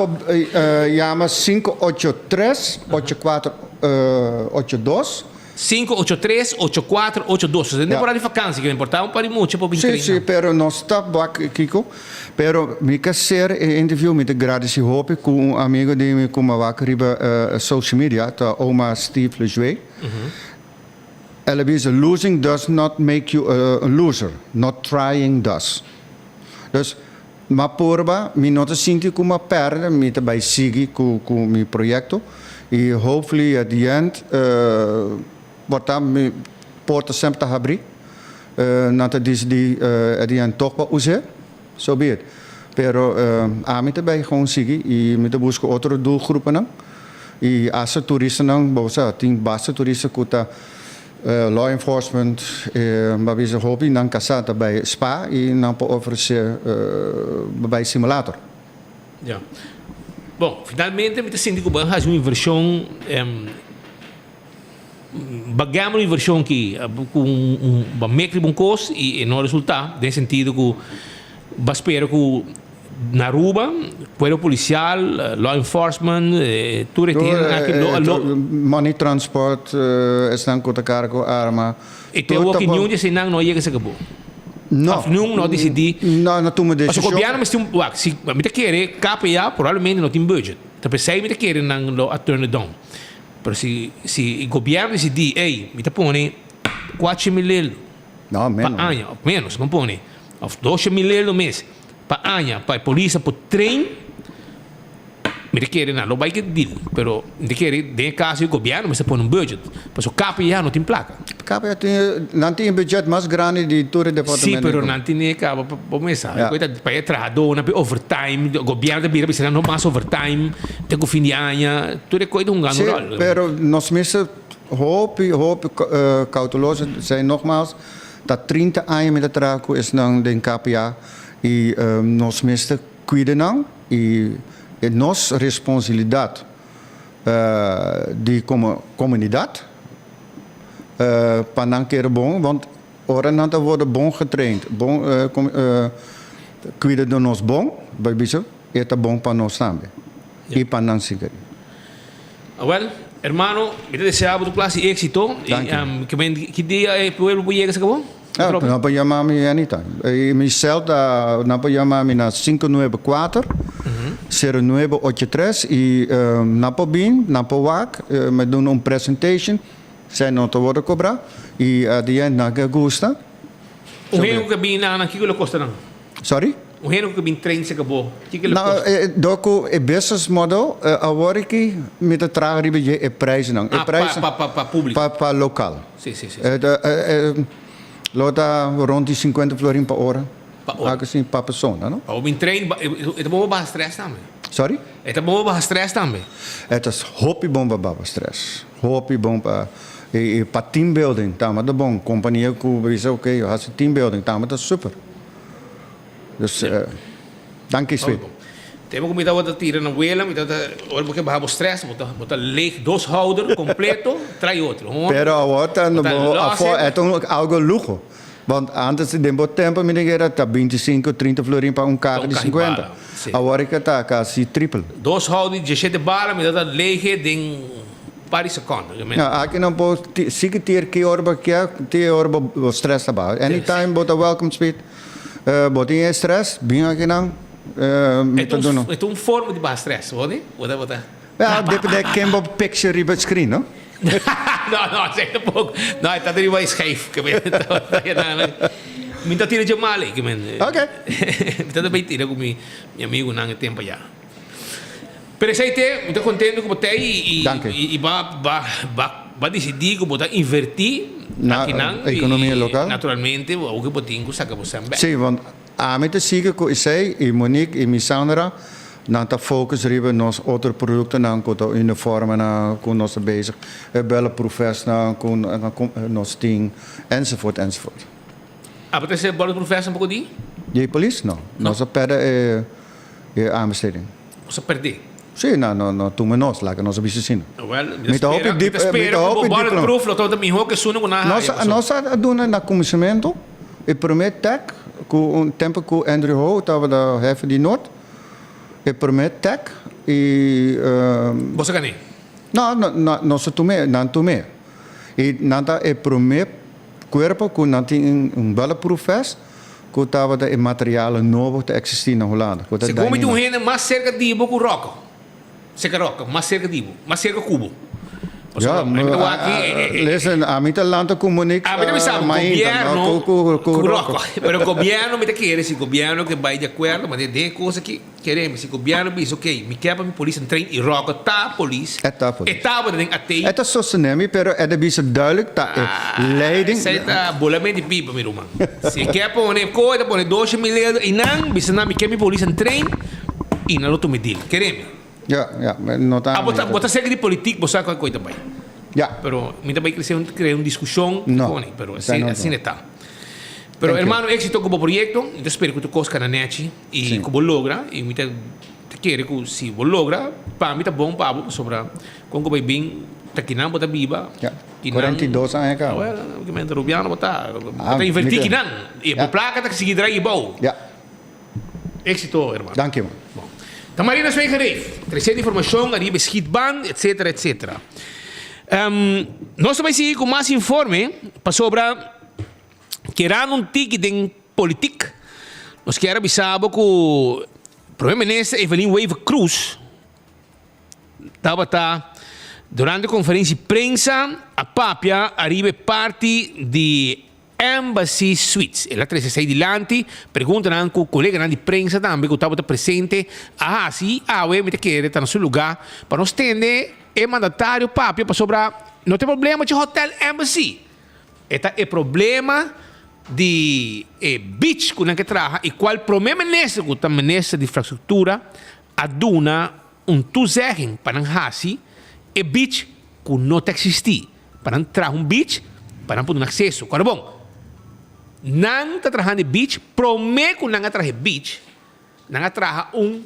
llama 583 8482. 583-8482. Você tem temporada de vacância, que é importante para muito para Sim, sim, pero não está bak, Kiko. Pero me quer ser interview met de Gradisi Hope com amigo de me com uma riba social media, ta Oma Steve Lejouet. Ela diz, losing does not make you a loser. Not trying does. Dus, ma porba, mi nota sinti como perde, mi te bij sigi com mi proyecto. E hopefully at the end, mi porta sempre te abrir. Nata diz di at the end toch wat uze. So be it. Pero a mi te bij gewoon sigi e mi te busco otro doelgroepen nang. E asa toeristen nang, bosa ting basta toeristen kuta law enforcement, maar we zijn hobby dan casata bij spa en dan oferecer bij simulator. Ja. Bom, finalmente me sinto que has uma versão bagamos uma versão que com mecre bom custo e no resultado, nesse sentido que espero que na Aruba, pueblo policial, law enforcement, money transport, están con cargo arma. E te o que nenhum desse não ia que se acabou. Não. Não decidi. Não tu me deixa. Mas o governo mas tem se me te querer KPA provavelmente não tem budget. Então pensei me te querer não a turn it down. Pero si el gobierno decide, hey, me te pone 4 mil No, menos. pa año, menos, me pone 12 mil no mês pa año, para a polícia, por trem, me requiere nada, lo vai que deal, pero me requiere, de caso o governo, mas põe um budget, mas o KPA não tem placa. KPA não tem budget mais grande de todo o departamento. Sim, pero não tem nem cabo para começar. Coitado, para trajador, na overtime, o governo bira precisa não mais overtime, tem que fim de ano, tudo é coisa ganho rol. Pero nós mesmos hoop cauteloso zijn nogmaals dat 30 anos met de trago is dan de KPA e nós mesmos cuidam e é nossa responsabilidade de como comunidade para não querer bom, want ora não tá worden bom getraind, bom cuida de nós bom, bij bicho, é tá bom para nós também e para não seguir. Well, hermano, eu desejo tu classe éxito. Que dia é pueblo llega se acabou? Não pode chamar-me anytime. Mijn cel não pode chamar-me na 594-0983 e na Pobin, na Powak, me doen presentation, zij não te worden cobrar e at the end na gusta. O reno que bin na que custa não? Sorry? O reno que bin trein se acabou. Que nou, doko e business model agora que met de trager die je prijzen dan. Prijzen pa público. Pa local. Sim, sim, sim. Lota rond die 50 florin per hora. Assim, para pessoa, não? O bin trein, é bom para stress também. Sorry? É bom para stress também. É hobby bom para stress. Hobby bom para para team building, tá, mas é bom. Companhia que diz ok, faz team building, tá, mas é super. Dus, dank je, Sweet. Temos que me dar outra tira na huela, me dar outra porque baixar o stress, botar leeg, 2 houder, completo, trai outro. Pero ahora é algo luxo. Want antes de tempo me era 25, 30 florin para carro de 50. Agora que está quase triple. 2 houder, 17 balas, me dá leeg de pari seconden. Aqui não pode seguir que hora que o stress about. Anytime bota welcome speed. Botinha stress, bem aqui não. É um forma de baixar stress, pode? Bota. Depende de quem vai picture riba screen, não? Não, sei um pouco. Não, está de riba scheef, que me está tirando de mal, que me. Ok. Me está bem tirando com meu amigo não tempo já. Pero sei te, muito contente com você e vai decidir que botar invertir na economia local. Naturalmente, o que botinho saca você bem. Sim, want a mim te siga com sei e Monique e mi Sandra na ta focus riba nos outros produtos na com uniforme na com nós bezig, bellen professional com nos team enzovoort. Ah, mas você bellen professional um pouco de? Je police não. Nós perde aanbesteding. Você perde. Sim, não, tu menos, lá que nós vamos ensinar. Espera, como bora proof, lo todo melhor que suno com nada. Nós dona na comissamento e promet tech, com tempo com Andrew Ho, tava da chefe de Noord. E promet tech e Você ganhou? Não, nós tomei. E nada e promet corpo com não tem bela professor. Que estava de materialen novo te existir na Holanda. Se come de renda mais cerca de Ibo com Roca. Cerca Roca, mais cerca de Ibo, mais cerca Cubo. Ja, listen, a mim talanta comunica. A mim também sabe, governo com Roca. Pero governo me te quer, se governo que vai de acordo, mas de coisa que queremos, se governo diz, ok, me quer para mi polícia trein e Roca tá polícia. Tá polícia. Tá para den atei. É sostenemi, pero é de bisa duidelijk tá leiding. Sei tá bolamento de pipa, meu irmão. Se quer pôr coisa, pôr 2 milhões e não, bisa na me quer mi polícia trein e na luto me deal. Queremos. Ja, não tá. Bota segue de política, você sabe coisa também. Ja. Pero me também criar uma discussão, pero assim está. Pero hermano, éxito como projeto, eu espero que tu cosca na net e que você logra e me te quer que se você logra, para mim tá bom para sobre como vai bem, tá que não bota viva. 42 anos cá. Well, que me rubiano botar, invertir que não. E a placa tá que seguir daí bom. Ja. Éxito, hermano. Dank je. Tamarina Sweigerif, trazendo informação, arriba Schietbahn, etc. Nós também seguimos com mais informe sobre que era um tique de política. Nós queremos avisar que o primeiro-ministro Evelyn Wave Cruz estava Durante a conferência de prensa, a Papia arriva parte de Embassy Suites. Ela traz sai dilante, pergunta anche al collega di prensa também que estava presente. Ah, sì, mi te chiede, está no seu lugar. Para nós estender, é mandatário Papia para sobrar. Não tem problema de Hotel Embassy. Este é o problema de beach que traga e qual problema nesse que o ministro de infraestrutura aduna toezegging para hasi e beach que não existe para trazer beach para poder acesso. Agora bom, não está trazendo beach, promete que não trazer beach, não trazer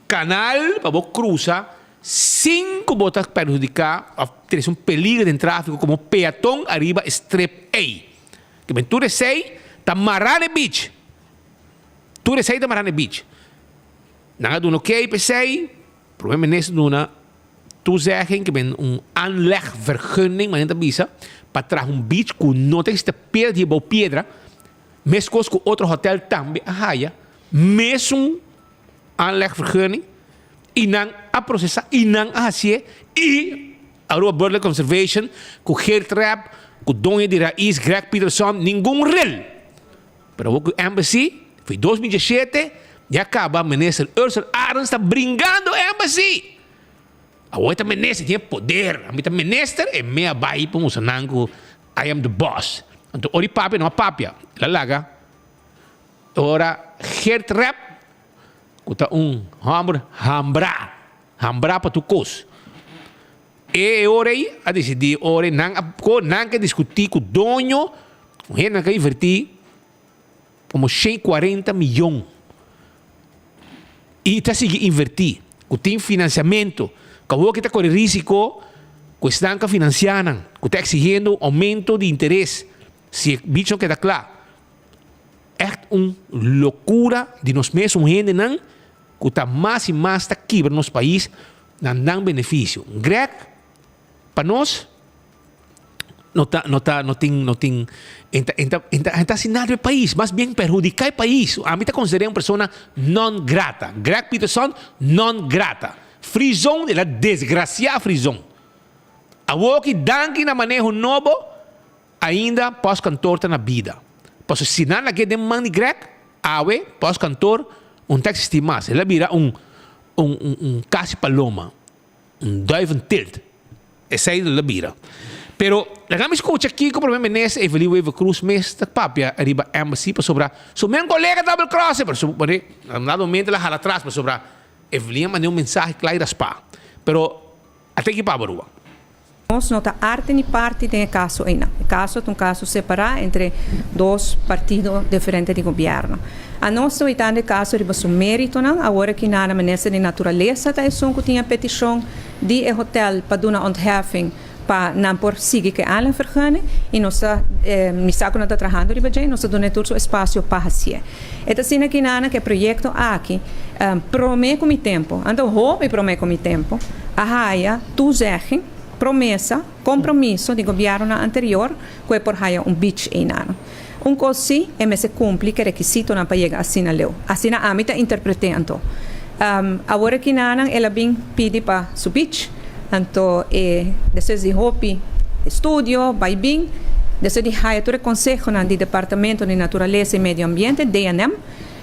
canal para você cruzar sem que você prejudicar, ter peligro de tráfego como peatão arriba Strip A. Que ben tu sei ta Marane Beach. Tu sei ta Marane Beach. Nanga doen oké per se. Probleem is doen toezegging que ben aanlegvergunning maar niet bisa para trazer beach com não tem esta pedra de boa pedra. Mes coisas com outro hotel também a haia. Mesmo aanlegvergunning e não a processar e não a hacer e a Aruba Birdlife Conservation com Geertrap com Donha de Raiz, Greg Peterson, nenhum real. Pero o Embassy, foi 2017, e acaba, o ministro Ursula Arons está brincando o Embassy. A outra ministra tinha poder. A outra ministra é meia baí para mostrar que I am the boss. Então, ori papia, não a papia. Ela laga. Ora, Gert Rap, que está hambra para tu cos. E ora aí, a decidir, ora, não que discutir com o dono, o que não quer invertir como 140 milhões. E está seguindo invertir, que tem financiamento, que o que está correndo risco, que estão financiando, que está exigindo aumento de interesse. Se o bicho queda claro, é uma loucura de nós mesmos, gente, não, que está mais e mais aqui para nosso país, não dá benefício. Greg, para nós, não tem assinado o país, mas bem perjudicar o país. A mim está considerado uma pessoa não grata. Greg Peterson, não grata. Frison, ela desgraciada Frison. A que danke na manejo novo, ainda pós-cantor está na vida. Posso assinar naquele demanda de Greg, pós-cantor, texto estimado. Ela vira casi paloma, dive tilt. Essa aí ela vira. Pero, la me escucha aqui, como problema nesse, Evelio Eva Cruz, mestre, papia, arriba embassy, para sobrar. So, meu colega double cross, pero, no dado momento, ela jala atrás, para sobrar. Evelio mandou mensaje claro das pá. Pero, até que pá, barua. Nós não está arte nem parte tem caso ainda. O caso é um caso separado entre dois partidos diferentes de governo. A nossa oitava caso é o mérito, não? Agora que na ministra de natureza está que tinha petição de hotel para dar ontheffing para não por seguir que alle vergunning e nós misako não está trabalhando de bem, nós damos todo o espaço para fazer. Então assim aqui na que projeto aqui promete com o tempo, então houve promete com o tempo, a raia tu zeggen promessa, compromisso de governo anterior, que é por haia beach em ano. Coisa é se cumpre que requisito na para chegar assim na leu. Assim a mim está interpretando. Agora que nana ela bem pede para su beach, então depois de hopi estudio, vai bem, depois de haia todo o conselho do Departamento de Natureza e Medio Ambiente, DNM,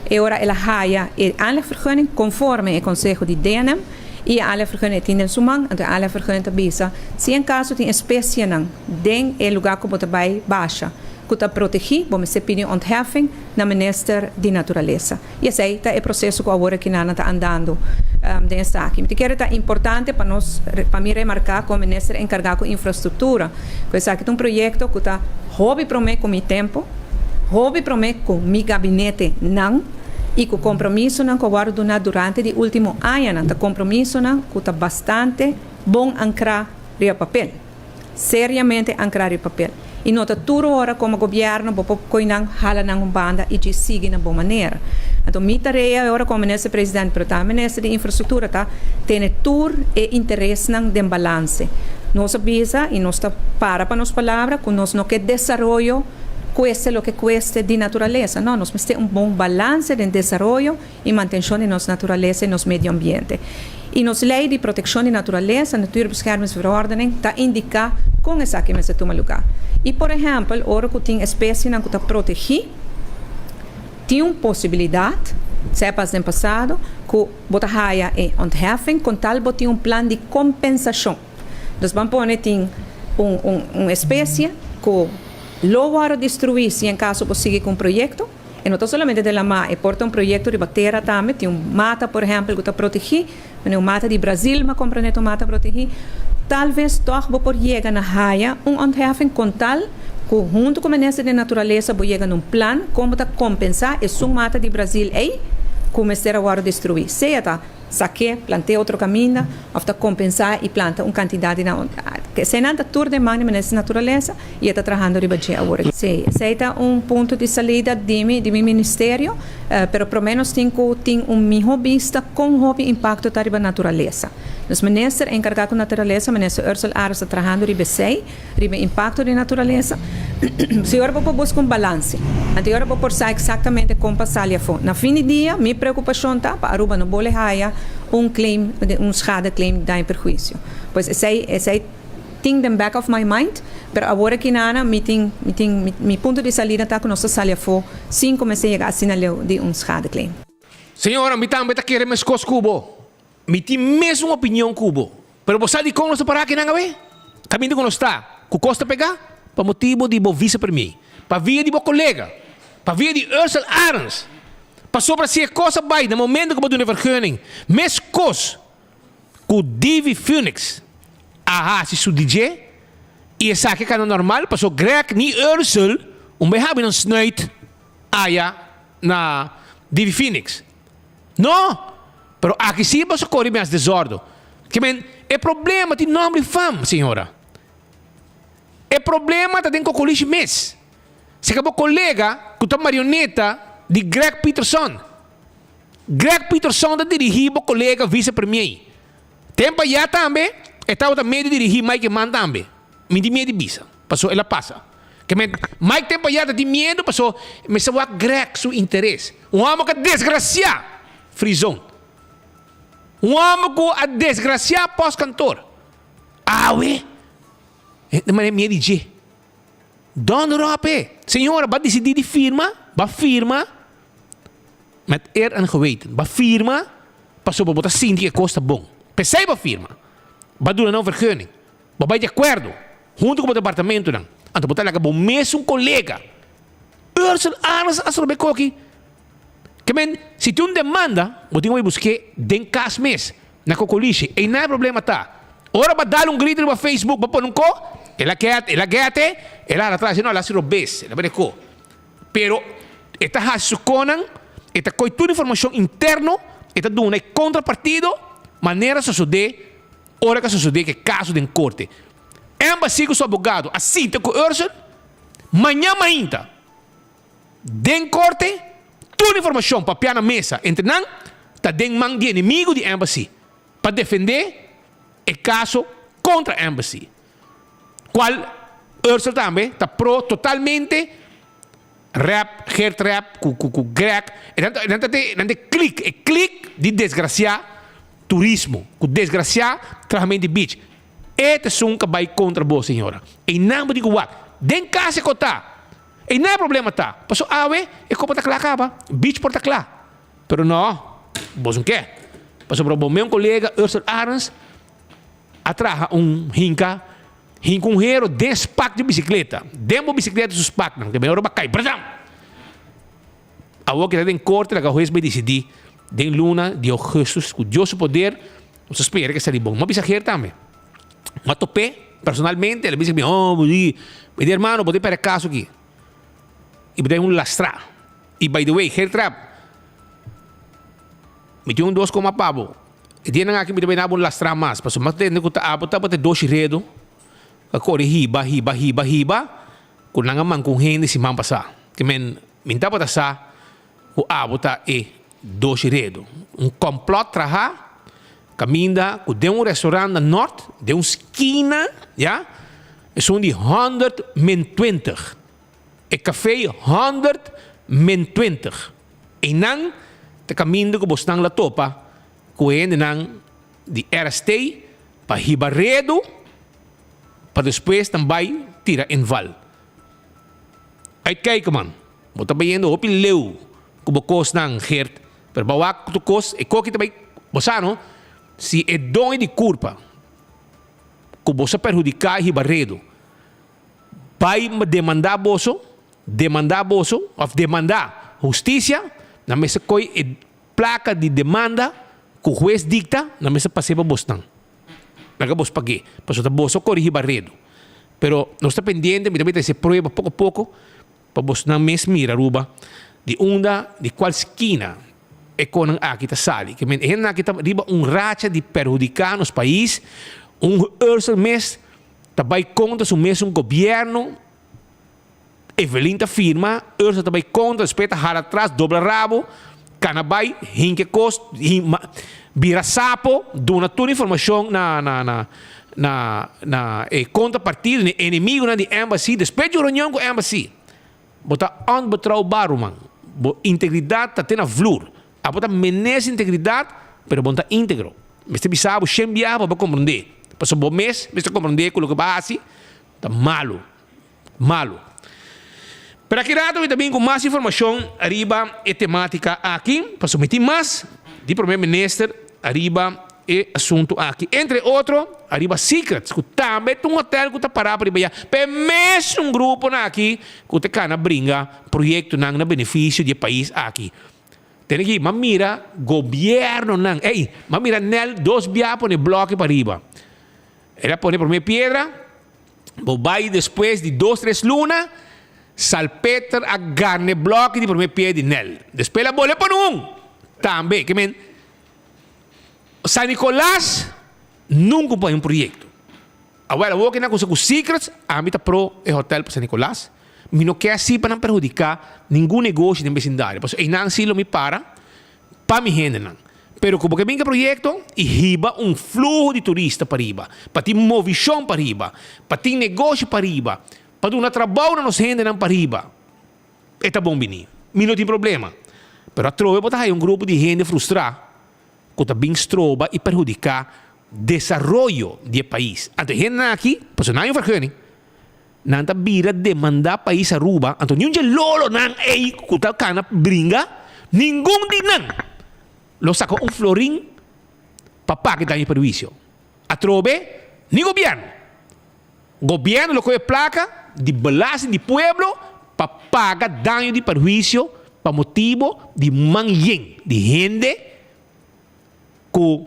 e agora ela haia alle vergunning conforme o conselho de DNM. E alle vergunningen in den sumang, en alle vergunningen te bisa. Se em caso tem espécie não, den é lugar que bota vai baixa, que está protegido, vamos se pedir ontheffing na minister de natureza. E esse aí é o processo que agora que nana está andando dessa aqui. Me quero tá importante para nós, para mim remarcar como ministro encarregado de infraestrutura, que esse aqui é projeto que está hobby promete com o tempo, hobby promete com o gabinete não. E com o compromisso que eu guardo durante o último ano, o compromisso que está bastante bom ancrar o papel. Seriamente ancrar o papel. E não está tudo hora como governo, para não hala na banda e siga na boa maneira. Então, minha tarefa agora como ministro presidente, pero também ministro de infraestrutura, tem tudo e interesse de balance. Nós avisa e nós para nossas palavras, que nós não quer desenvolvimento cueste lo que cueste de natureza. No, nos mete un buen balance de desarrollo y mantención de nuestra naturaleza y nuestro medio ambiente. E nos lei de proteção de natureza, Natuurbeschermingsverordening, está indica com essa que se toma lugar. E, por exemplo, ora que tem espécie que está protegida, tem uma possibilidade, sepas no passado, que bota raia e ontheffing, com tal botar um plano de compensação. Então, vamos pôr tem uma espécie que logo destruir se em caso possível com um projeto. E não somente de la mar, e porta um projeto de terra também, tem um mata, por exemplo, que está protegido, um mata de Brasil, mas compreende um mata protegido. Talvez toch vou por chegar na raia, ontheffing com tal, que junto com o Ministério da Natureza, vou chegar num plano, como está compensar esse mata de Brasil aí, como ser agora destruir. Seja tá saque, planteia outro caminho, ou está compensar e planta uma quantidade na que se não está tudo de mão nessa natureza e está trabalhando de baixo agora. Sim, esse é ponto de saída de meu ministério, pero pelo menos tem melhor vista com o impacto da natureza. Os ministros encarregados da natureza, o ministro Ursula Ares está trabalhando de BC, de impacto da natureza. Se eu vou buscar balance, anterior vou pensar exatamente como passar ali a fundo. Na fim do dia, minha preocupação está para Aruba não vou levar claim, schade claim de perjuízo. Pois esse thing in the back of my mind, pero agora que nada, mi ponto de saída está com nossa salia fo, sim comecei a assinar de schade claim. Senhora, me também está querendo mais coisas cubo. Me tem mesma opinião cubo. Pero você de como nós parar aqui não é? Caminho que nós está, com costa pegar, para motivo de bo visa para mim, para via de bo colega, para via de Ursula Ares. Passou para ser coisa bij, no momento que eu vou vergunning, mes cos, com Divi Phoenix, se su DJ, e essa que é normal, passou Greg ni Ursula, we hebben een snuit, na Divi Phoenix. No, pero aqui sim você corre bem as desordem. Que men, é problema de nome e fama, senhora. É problema de dentro do colégio mês. Se acabou colega, que tá marioneta, de Greg Peterson. Greg Peterson está dirigindo o colega vice-premier. Tempo já também, estava também de dirigir Mike Man também. Me de medo de visa. Passou, ela passa. Que Mike tempo já de medo, passou, mas se Greg seu interesse. Um homem que desgraciado, frisão. Um homem que a desgraciado pós-cantor. Ué? Mas medo de dizer. Dona Rope, senhora, vai decidir de firma, vai firma, met eer en geweten. Ba firma, pas op wat zien die kosten bom. Pensei ba firma. Ba doen nou vergunning. Ba bij de acordo. Junto com o departamento dan. Anto botar laga bom mesmo colega. Ursula Ares as robe coqui. Que men, se tu demanda, botinho vai buscar den cas mes na cocoliche. E não é problema tá. Ora ba dar grito no Facebook, ba pôr um co. Ela quer, ela atrás, não, ela se robes, ela vai co. Pero esta hasukonan, esta coi toda informação interno, esta duna e contrapartido, maneira sucede, hora que sucede que caso de corte. Embassy com seu advogado, assim te com Ursula, manhã ainda, den corte, toda informação para piar na mesa, entre não, tá den man de inimigo de embassy, para defender o caso contra a embassy. Qual Ursula também está pro totalmente rap, hair trap, com Greg, e não clique de desgraciar turismo, com desgraciar tratamento de beach. Este é um que vai contra você, senhora. E não me digo what. Den casa que está. E não é problema tá. Passou é como tá claro acaba. Beach por tá claro. Pero não, você não quer. Passou para o meu colega Ursula Ares, atrás hinca um hero de SPAC de bicicleta. Demo bicicleta dos SPAC, não. Que melhor vai cair. Brazão! A outra que está em corte, a juiz vai decidir. Den luna de Augustus, com Deus poder, você espera que seja bom. Mas mensageiro também. Mas topé, personalmente, ele disse que, meu irmão, vou ter para caso aqui. E vou ter lastrar. E, by the way, hair trap. Me tinha 2 como pavo. E tinha aqui, me também lastrar mais. Mas eu tenho que ter 2 redo. Ako hiba. Kung nangaman kung hindi si mampa sa. Kaya minta pa ta sa kung abota 2 redo. Complot traha. Caminda kung de restaurant na norte, de esquina, ja? É de 120. Café 120. E nang te caminda kung bostang la topa, kung hindi nang de Erastei para Ribaredo, para depois também tirar em Val. Aí kijk man, bota bayendo op in Leu, kubo kos ng Gert, pero bawak to kos, e koki também, bosano, se é dom de culpa, kubo sa perjudicar Ribaredo, vai demandar boso, of demandar justiça, na mesa koi e placa de demanda, que o juez dicta, na mesa paseba bostang. Laga bos pague, paso ta boso kori Ribaredo. Pero não está pendiente, mira, se prueba pouco a pouco, para vos não mesmo mira Aruba de onda de qual esquina é com aqui tá sali que men é aqui tá riba racha de perjudicar nos país urso mês também conta o mesmo governo Evelyn tá firma urso também conta respeita har atrás dobra rabo canabai hinque cost vira sapo dona toda informação na contrapartida inimigo na de embassy depois de reunião com embassy bota onbetrouwbaar man. Integridade tá tendo vloer. A bota menes integridade, pero bota íntegro. Meste bisabo chembia para compreender. Passo bom mês, meste compreender com o que base, tá malo. Para que rato também com mais informação arriba e temática aqui, para submeter mais de primeiro-ministro arriba e assunto aqui. Entre outros, arriba Secrets, que também tem hotel que está parado para ir para mesmo grupo aqui que está cana brinca projeto na benefício do país aqui. Tem aqui, mas mira, governo não. Ei, mas mira, nel dois biá põe bloco para arriba. Ela põe a primeira pedra, vai depois de 2-3 lunas, salpeter a garne bloco de primeira pedra nel. Depois ela bola para também, que men San Nicolás nunca põe um projeto. Agora, vou que na coisa com Secrets, a mim tá pro é hotel para San Nicolás. Me não quer assim para não prejudicar nenhum negócio de vecindário. Porque aí não se me para me render não. Pero como que vem que projeto e riba fluxo de turista para riba, para ter movição para riba, para ter negócio para riba, para ter trabalho não nos rende não para riba. É tá bom venir. Me não tem problema. Pero a trove botar aí grupo de gente frustrada que também estroba e perjudicar desenvolvimento do país. Então, gente aqui, porque não é vergonha, não está vira demandar país Aruba, então nenhum de lolo não é que está cana brinca, nenhum de não. Lo sacou florim para pagar dano e prejuízo. A trove, nem governo. Governo lo coge placa de belasting de pueblo para pagar dano e prejuízo para motivo de manhã, de gente que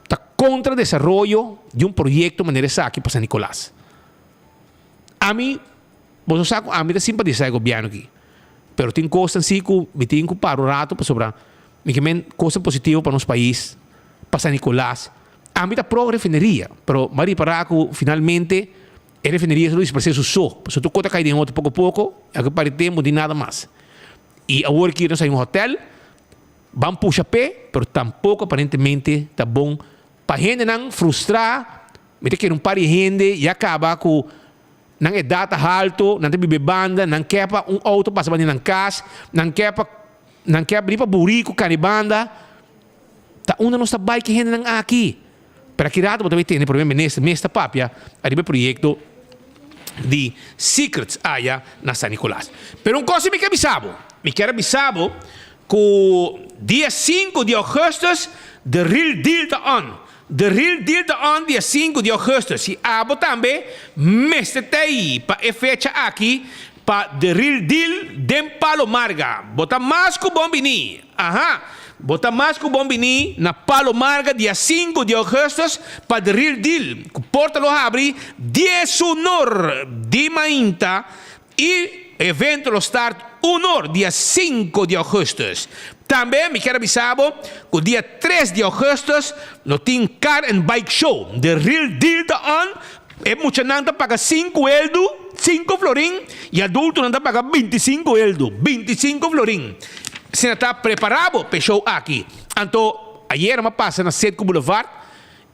está contra o desenvolvimento de projeto de maneira aqui para San Nicolás. A mim, você sabe, a mim é simpatizar com o governo aqui. Mas tem coisas assim que me tem que parar um rato para sobrar. Me tem coisa positiva para nosso país, para San Nicolás. A mim está pro refineria, mas Maria Paraco, finalmente, a refineria só processo só. Se tu conta cair em outro pouco a pouco, é que para tempo de nada mais. E agora que nós saímos em um hotel, vamos puxar pé, mas tampouco aparentemente está bom. Para a gente não frustrar, me tem que um par de gente e acabar com não é data alto, não tem bebanda, não quer para auto passar na casa, não quer abrir para burico, canibanda. Tá onde não está bike gente não aqui. Para que rato também tem problema nesta papia, arriba projeto de Secrets aí na San Nicolás. Pero coisa me quer avisar que dia 5 de agosto, the real deal está on. The real deal está on dia 5 de agosto. Se abo também, mestre aí, para a fecha aqui, para the real deal de Palo Marga. Bota mais que bom venir. Bota mais que bom venir na Palo Marga, dia 5 de agosto, para the real deal. Que porta lo abre, 10 honor de mainta e evento lo start honor, dia 5 de agosto. Também me quero avisar que o dia 3 de agosto no tem Car and Bike Show. The Real Deal está on. É muita nanta paga 5 eldo, 5 florim, e adulto nanta paga 25 eldo, 25 florim. Se não está preparado para o show aqui. Então, ayer eu passei na Setco Boulevard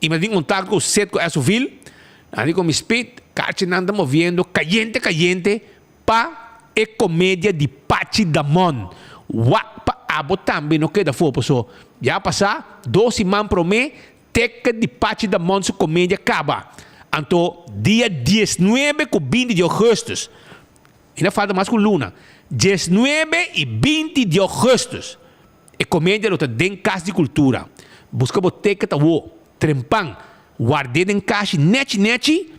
e me dei contato com o Setco Esoville. Ali com o Speed, caixa nanta movendo, caliente, para a comédia de Pachi Damon. Abo também não queda fogo, pessoal. Já passar 12 man pro mês, boteca de Pachi da Mon su comédia acaba. Então, dia 19 com 20 de agosto. Ainda falta mais com Luna. 19 e 20 de agosto. E comédia luta dentro casa de cultura. Busca boteca tá o trempang. Guardei em caixa nete.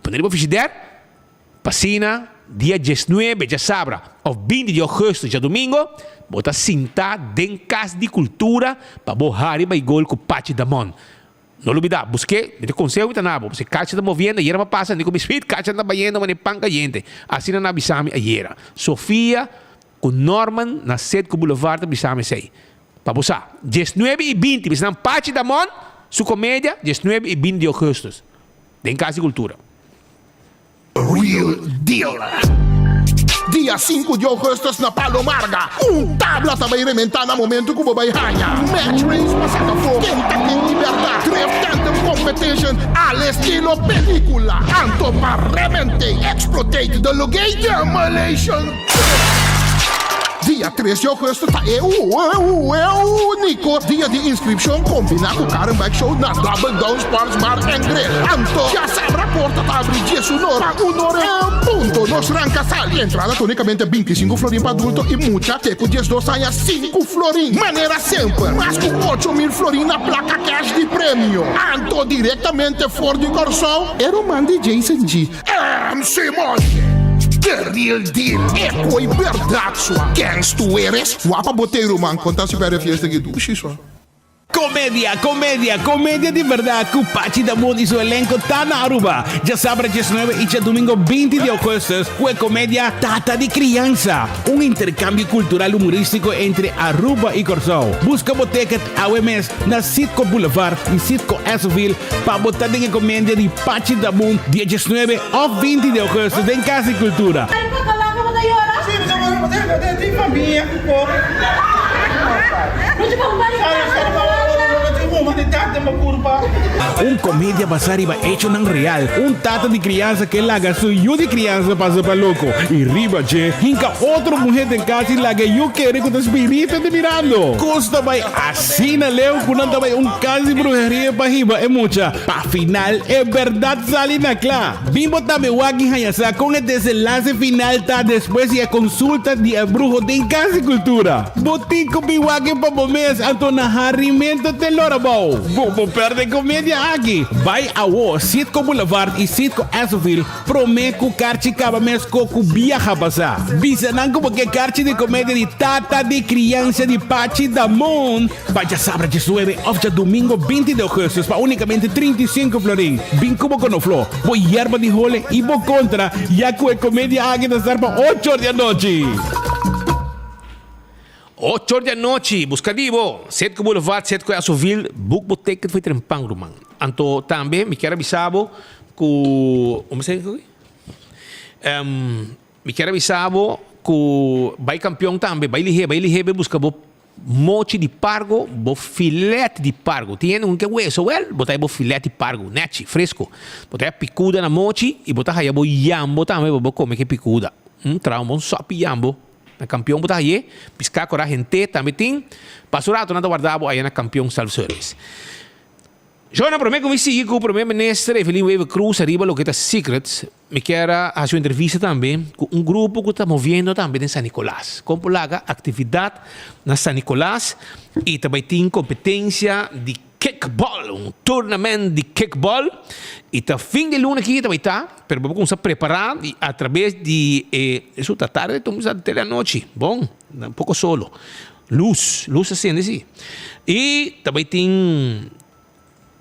Poderia fazer Passina, dia 19, já sabra, ou 20 de agosto, já domingo, bota sentar dentro casa de cultura para borrar e gol com o Pachi da Mon. Não olvidar, busquei, me conselho que nabo, você caixa está movendo, a era passa, nem como espírito, caixa está banhando, mas nem panca gente. Assim não avisame a era. Sofia, com Norman, na sede com o Boulevard, avisame sei. Para você, 19 e 20, você não Pachi da Mon, sua comédia, 19 e 20 de agosto, dentro casa de cultura. Real deal. Dia 5 de agosto na Palomarga. Tabla também rementar no momento que o Bobai Hanha. Match race passada for. Quinta tem liberdade. Drift Anthem Competition al estilo película. Anto para remente. Exploitate the Lugay Demolition. Dia 3 de agosto tá é único dia de inscrição combinado com o Karen Bike Show na Double Down Sports Bar and Grill. Anto, já sabe a porta tá abrindo dia sonora. Ponto, nos ranca sal. Entrada unicamente 25 florim para adulto e mucha teco 12 anos 5 florim. Maneira sempre, mas com 8.000 florim na placa cash de prêmio. Anto, diretamente fora de Corsol, era o man de Jason G. MC Monte. The real deal. É coi verdade sua. Quem tu eres? Guapa boteiro, man. Conta-se para a fiesta que tu sua. Comédia de verdade que o Pachi da Mon e seu elenco tá na Aruba. Já sábado 19 e já domingo 20 de agosto com a comédia Tata de Criança. Intercâmbio cultural humorístico entre Aruba e Corsol. Busca boteca AWMS na Sitco Boulevard e Sitco Esoville para botar em comédia de Pachi da Mon dia 19 ou 20 de agosto em Casa de Cultura. Comédia basariba hecho ng real. Tata de criança que laga su yu de criança passa para louco. E riba che, hinca outro mulher em casa e laga yu quere com o espírito de mirando. Costa vai assim na leu kunan também caso de brujeria para riba é mucha. Pa final é verdade sali na clá. Bimbo também wagi hayasa com o desenlace final tá depois e a consulta de brujo de casa e cultura. Botico biwagi pa bomes anto na harimento de Lorabau. Bobo perde comédia aqui. Vai ao Sitco Boulevard e Sitco Esoville. Prometo carchi cabames coco viaja passar. Bisanang como que carchi de comédia de Tata de Criança de Pachi da Mon. Vai sábado 19 ou já domingo 20 de agosto para unicamente 35 florim. Bem como com o flow. Vou hierba de role e vou contra. Já que a comédia aqui da para 8 da noite. 8 da noite, buscadivo, Sitco Boulevard, Sitco Esoville, book boteca foi trempang rumang. Anto também me quero avisar que como se diz? Me quero avisar que vai campeão também, vai lihe busca mochi de pargo, filete de pargo. Tem que hueso, botar filete de pargo, net, fresco. Botar picuda na mochi e botar aí yambo também, comer que picuda. Trauma, só yambo. Na campeão botar aí, piscar com a gente também tem. Passou rato nada guardado aí na campeão self-service. Já na primeira comissão com o primeiro-ministro Evelyn Weber Cruz arriba lo que está Secrets, me quero fazer uma entrevista também com grupo que está movendo também em San Nicolás. Como lá atividade na San Nicolás e também tem competência de kickball, tournamento de kickball. E tá fim de luna aqui também tá, pero vamos começar a preparar através de isso tá tarde, estamos até a noite, bom, um pouco solo, luz acende assim. E também tem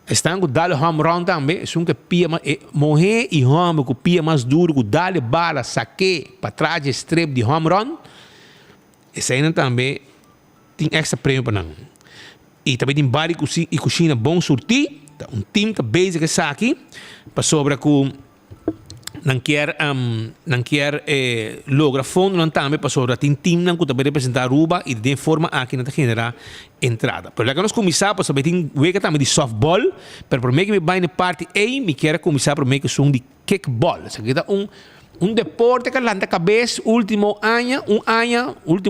estão com dale home run também, é que pia morrer e home com pia mais duro, com dale bala, saque para trás de strip de home run. Esse ainda também tem extra prêmio para nós. E também tem bar e cozinha bom sortir. Um time que basic está aqui para sobre que não quer logra fundo não também para sobre tem time não que também representar Aruba e de forma aqui não generar entrada. Pero lá que nós começar para saber tem o que também de softball, pero por meio que me vai na parte aí me quer começar por meio que são de kickball. Isso aqui dá deporte que lá na cabeça último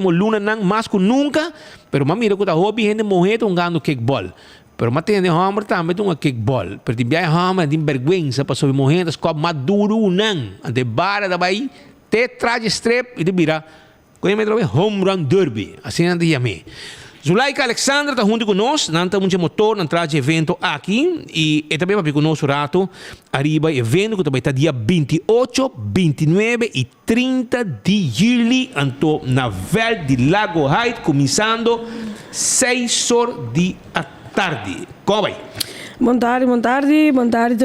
luna não mais que nunca, pero mira que tá hobby gente morrer jogando kickball. pero matende hammer também tem uma kickball. Pero tem bem hammer, tem vergüenza para sobre morrer, das coisas maduro não. Ante bara da vai te traje strep e te vira. Quando me trove home run derby, assim ante yami. Zulaika Alexandra está junto conosco, nanta muito motor, na traje evento aqui e também para conosco rato arriba evento que também está dia 28, 29 e 30 de julho, anto na Vel de Lago Height, começando 6 horas da tarde. Como vai? Boa tarde,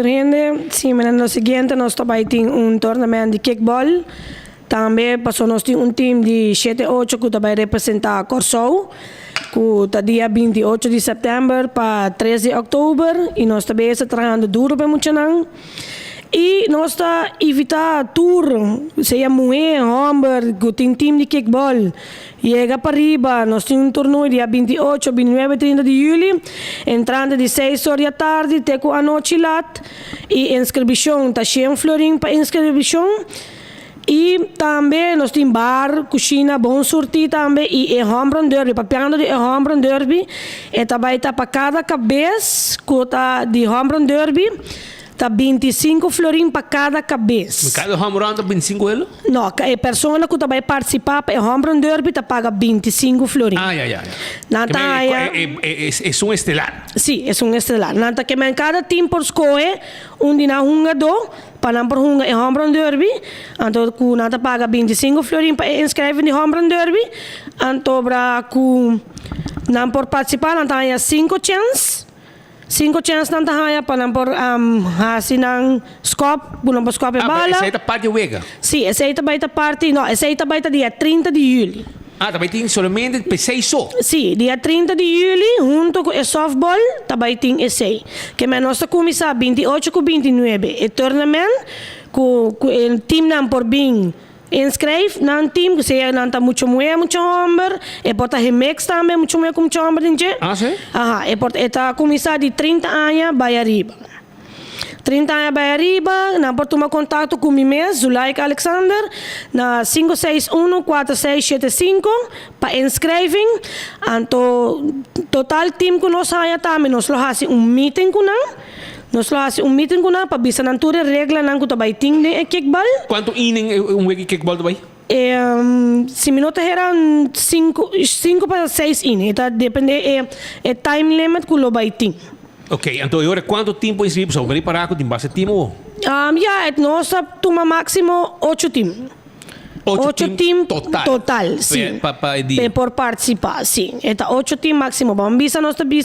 gente. Sim, mas no seguinte, nós também temos torneio de kickball. Também passou nós temos time de 7-8 que também representa a Corsou. Que está dia 28 de setembro para 13 de outubro. E nós também estamos trabalhando duro para muito não. E nós estamos evitando tour, seja mulher, homem, que tem time de kickball. Chega para arriba, nós temos torneio dia 28, 29 e 30 de julho. Entrando de 6 horas da tarde, até a noite lá. E inscrição, está cheio de florim para inscrição. E também nós temos bar, cozinha, bom sortir também. E é home run derby, papiando de home run derby. E também está para cada cabeça, que está de home run derby. Está 25 florim para cada cabeça. Cada home run está 25 euros? Não, a pessoa que vai participar para o home run derby está paga 25 florim. É um estelar. Sim, é um estelar. Nanta que cada time por escolher onde na hungador para não por hunga é home run derby. Então que nanta paga 25 florim para inscrever no home run derby. Então para que não por participar nanta há 5 chances. 5 chances na tahaya para não por hasin ng scope, bunang por scope bala. Essa aí tá parte wega. Sim, essa aí também tá parte, não, essa aí também tá dia 30 de julho. Também tem somente P6 só? Sim, dia 30 de julho, junto com o softball, também tem esse aí. Que nós estamos começando 28 com 29. E tournament, com o time não por bem inscreve num time que seja não tá muito mulher, muito homem, e pode remix também muito mulher com muito homem, entende? Sim. E pode está começar de 30 anos para arriba. 30 anos para arriba, não pode tomar contato com mim mesmo, Zulaika Alexander, na 561-4675 para inscrever. Então, total time que nós há também, nós fazemos meeting com nós. Nós fazemos meeting com nós para ver se não tem regra não que também tem de kickball. Quanto inning kickball também? Se minutos eram 5 para 6 inning, então depende do time limit que o vai ter. Ok, então agora quanto tempo inscrito? Só para parar com o base time? Nós toma máximo 8 times. 8 times total, sim. Por participar, sim. Então, 8 times máximo. Vamos bisa, nós também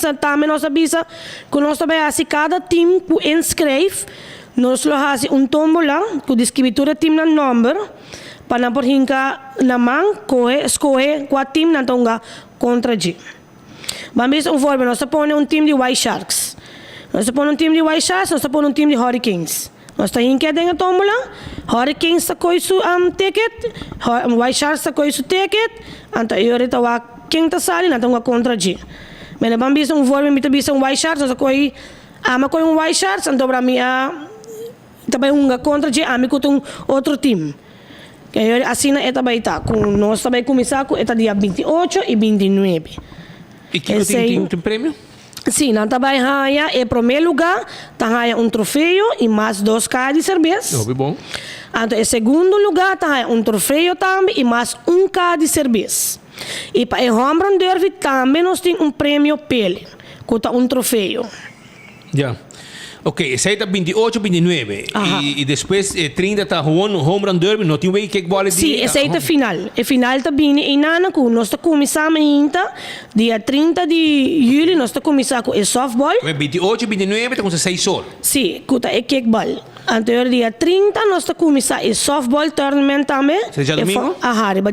nós bisa, que nós também assim, cada time que inscreve, nós fazemos tombola, que descritura time no número, para não por hinka na mão, escolher qual time não tonga contra G. Vamos bisa, forma, nós põe time de White Sharks. Nós põe time de White Sharks, nós põe time de Hurricanes. Nós estamos aqui dentro da tómbola, Hurricanes está com isso ticket, White Sharks está com isso ticket, então eu estava quem está saindo, então contra G. Mas vamos ver forma, me bisa White Sharks, nós coi White Sharks, então para mim também contra G, amigo com outro time. Assim é também tá, nós também começar com dia 28 e 29. E que tem prêmio? Sim, nós também temos, em primeiro lugar, temos troféu e mais 2 caixas de cerveja. Muito bom. Então, em segundo lugar, temos troféu também e mais 1 caixa de cerveja. E para o home run derby também nós temos prêmio pele, que é troféu. Já. Ok, esse aí está 28, 29. E depois 30 está home run derby, não tem um kickball de... Sim, esse aí está final. O final está bem em Nana, que nós estamos começando ainda, dia 30 de julho, nós estamos começando com o softball. 28, 29, está com 6 horas. Sim, que é kickball. Anterior dia 30, nós estamos começando o softball tournament também. Seja domingo?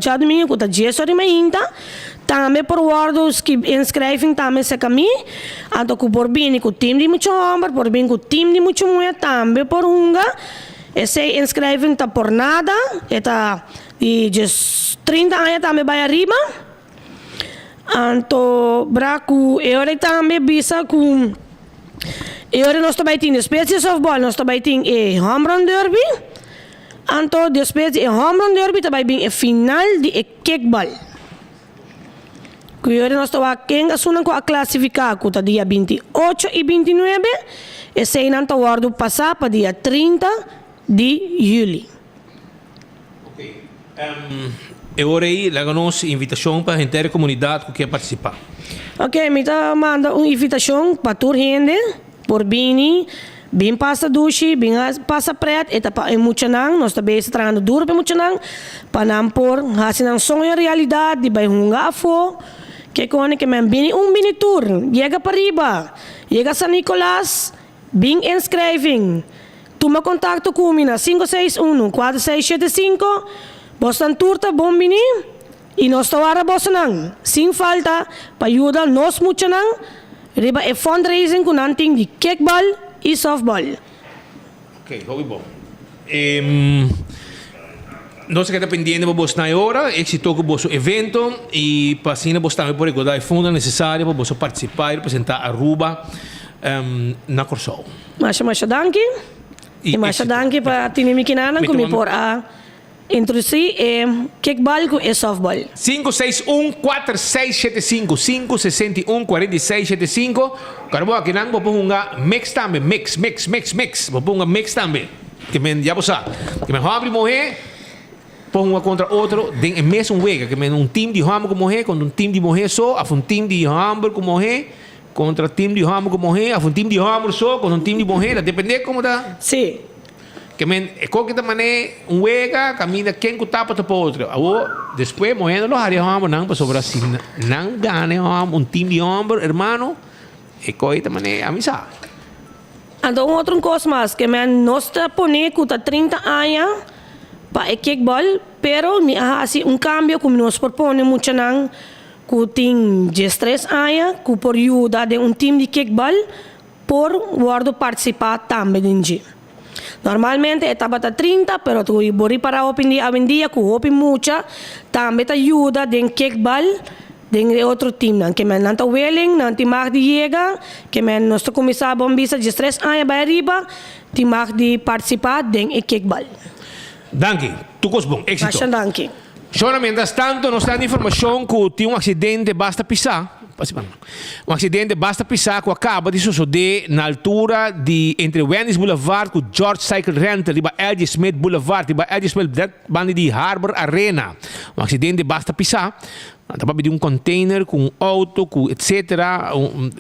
Já domingo, que está 10 horas ainda. Também por wordos que inscrevem também se caminho. Então, por bem com o time de muito homem, por bem com o time de muito mulher, também por unga. Esse inscrevem está por nada. Está de 30 anos também vai arriba. Então, braco, eu também bisa com... Eu nós também temos espécie de softball, nós também temos home run derby. Então, depois de home run derby, também tem a final de kickball. Cuidado nós estamos aqui com a classificar com o dia 28 e 29 e se não está guardo passar para dia 30 de julho. Ok. E ora aí, laga-nos invitação para a inteira comunidade que quer participar. Ok, me manda uma invitação para toda gente, por bem passa duche, bem passa preto, e para emocionar, nós também estamos trabalhando duro para emocionar, para não pôr, assim não sonho a realidade, de vai hungar fo, que quando que me bem tour, chega para riba, chega San Nicolás, bem inscreving, toma contato comigo na 561-4675, Boston turta bom bini, e nós estamos Boston, sem falta, para ajudar nós muito não, riba é fundraising com nanting de kickball e softball. Ok, muito bom. Nós estamos pendendo para você na hora, êxito com o vosso evento e para assim nós também podemos dar o fundo necessário para você participar e representar a Aruba na Corsol. Masha danke. E masha danke para tinimi kinana como por a introduzir kickball e softball. 561-4675, 561-4675. Kalau aqui não vou pôr mix também, mix. Vou pôr mix também. Que men já você, que men homem morrer, pôr contra outro, tem mesmo wega, que men time de homem que morrer, com time de morrer só, a time de homem que morrer, contra time de homem que morrer, a time de homem só, com time de morrer, depende como dá. Sim. Que men qualquer maneira wega caminha quem que tapa para outro. Depois morrendo los haria homem não para sobrar assim, não ganha time de homem, hermano. E coisa maneira amizade. Então, outra coisa mais, que nós está pondo com 30 anos para kickball, pero assim cambio como nós propõe muito não, que tem 13 anos, que por ajuda de time de kickball, por guardo participar também de. Normalmente estava 30, pero tu bori para open dia, que open mucha, também te ajuda de kickball. De outro time, que men nanta willing, nanti mag di chega, que men nós começar a bombisa de 3 anos para arriba, ti mag di participar de kickball. Danke, tu cos bom, éxito. Basta danke. Só mientras tanto, nós temos informação que tem acidente basta pisar. Acidente basta pisar que acaba de suceder na altura de entre Wendy's Boulevard com George Cycle Rental e L.G. Smith Boulevard e L.G. Smith bandi de Harbor Arena. Acidente basta pisar. Estava pedindo container com auto, com etc.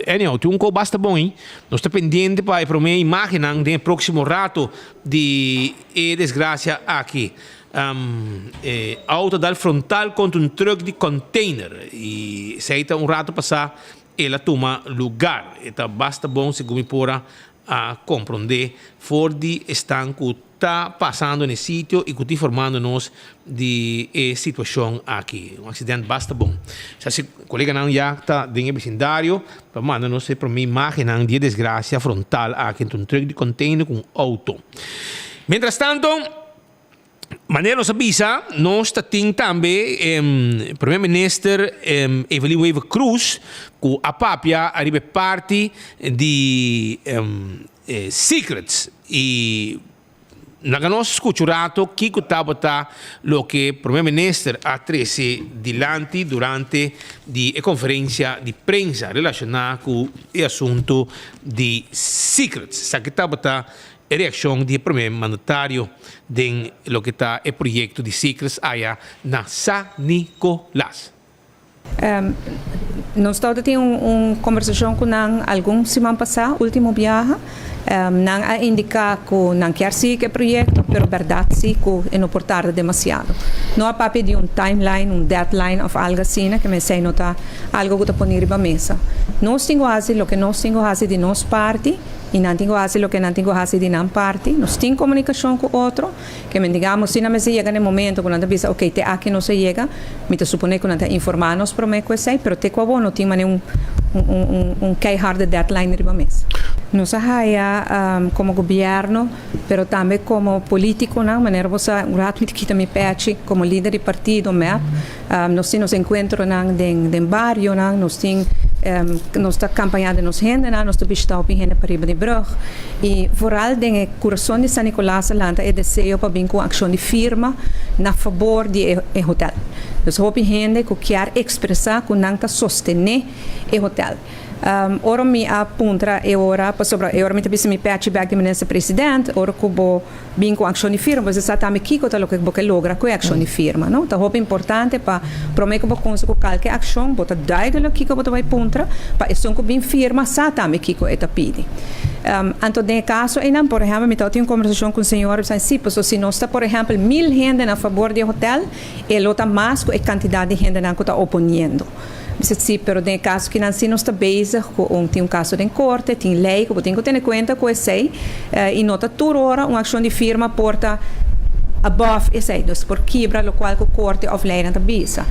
Anyhow, tem basta bom, hein? Nós estamos pendentes para a minha imagem no próximo rato de desgraça aqui. Auto dal frontal contra truck de container e se está rato passar ela toma lugar. Então basta bom segundo pora a compreender Ford estão que está passando no sítio e que está informando-nos de situação aqui. Acidente basta bom. Se o colega não já está no vecindário, para mandar-nos para uma imagem de desgraça frontal aqui um truck de container com auto. Mientras tanto, maneira nos avisa, nós temos também o primeiro-ministro Evelyn Weaver Cruz, que a papia arriba parte de Secrets e nós escutamos que estava o que o primeiro-ministro a trazer dilante durante a conferência de prensa relacionada com o assunto de Secrets. Sabe que estava a reação do primeiro mandatário de lo que está o projeto de Secrets allá na San Nicolás. Nós estamos tendo uma conversação com alguns semana passada, último viagem, não a indicar que não quer seguir o projeto, mas verdade sim que não portar demasiado. Não há papel de timeline, deadline ou algo assim, que me sei não está algo que está pondo na mesa. Nós temos a fazer o que nós temos a fazer de nossa parte e não temos a fazer o que não temos a fazer de nossa parte. Nós temos comunicação com o outro, que me digamos, se não se chega no momento que não pensa, ok, te aqui não se chega, me te supone que não te informar-nos para mim que sei, mas te com a boa não temos um hard deadline na mesa. Nos haya como governo, pero também como político, na maneira você rato que também pede como líder de partido, MEP, nós temos encontro em barrio, nós temos nossa campanha de nos gente, nós temos visto op gente para de brug e vooral den coração de San Nicolás Lanta é desejo para vir com ação de firma na favor de hotel. Nós op gente que quer expressar que não está sostener o hotel. Ora mi apunta e ora mi tabisi mi pede back de ministro presidente ora cubo bin com ação de firma você sabe também que tá lo que logra com ação de firma não tá roupa importante para prometer que você com qualquer ação bota daí que você vai puntra para isso que bin firma sabe também que eta pede anto de caso e não por exemplo me tive uma conversação com o senhor assim pues se nós está por exemplo 1000 gente a favor de hotel e lota mais com a quantidade de gente que está oponendo. Sim, pero tem caso que não se está bezig com tem caso de corte, tem lei que tem que ter em conta com esse e nota toda hora uma ação de firma porta above esse, dus por quebra lo qual o corte of lei na bisa.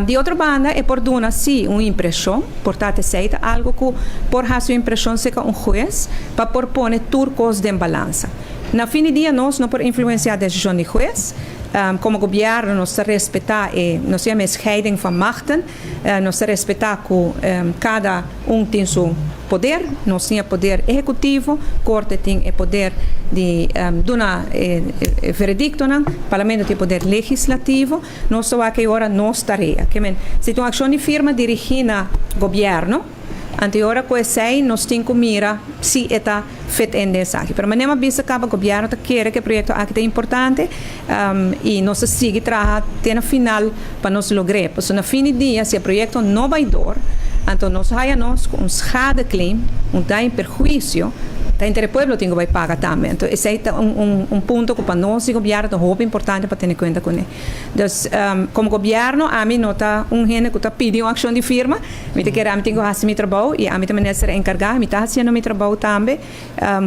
De outra banda é por dona sim uma impressão, portanto aceita algo que por a sua impressão seja um juiz para por pôr tudo coisa de balança. Na fim de dia nós não por influenciar a decisão de juiz. Como governo nós respeitar e nós temos scheiding van machten, nós respeitar que cada tem seu poder, nós temos poder executivo, corte tem o poder de dar veredicto, parlamento tem poder legislativo, nós só aqui agora nós tarefa. Se tem uma ação de firma dirigida governo, anterior com esse nós temos que mirar se está feito em dessa aqui. Pero manema bisa acaba o governo quer que o projeto aqui é importante e nós seguimos trabalhando até no final para nós lograr. Porque no fim de dia se o projeto não vai dar, então nós vamos com schade claim, dano perjuízo. Entre o povo tem que pagar também. Então, esse é ponto que para nós, o governo, é muito importante para ter em conta com ele. Então, como governo, a mim não está gente que está pedindo uma ação de firma, eu tenho que fazer meu trabalho e a mim também ser encarregado, eu estou fazendo meu trabalho também,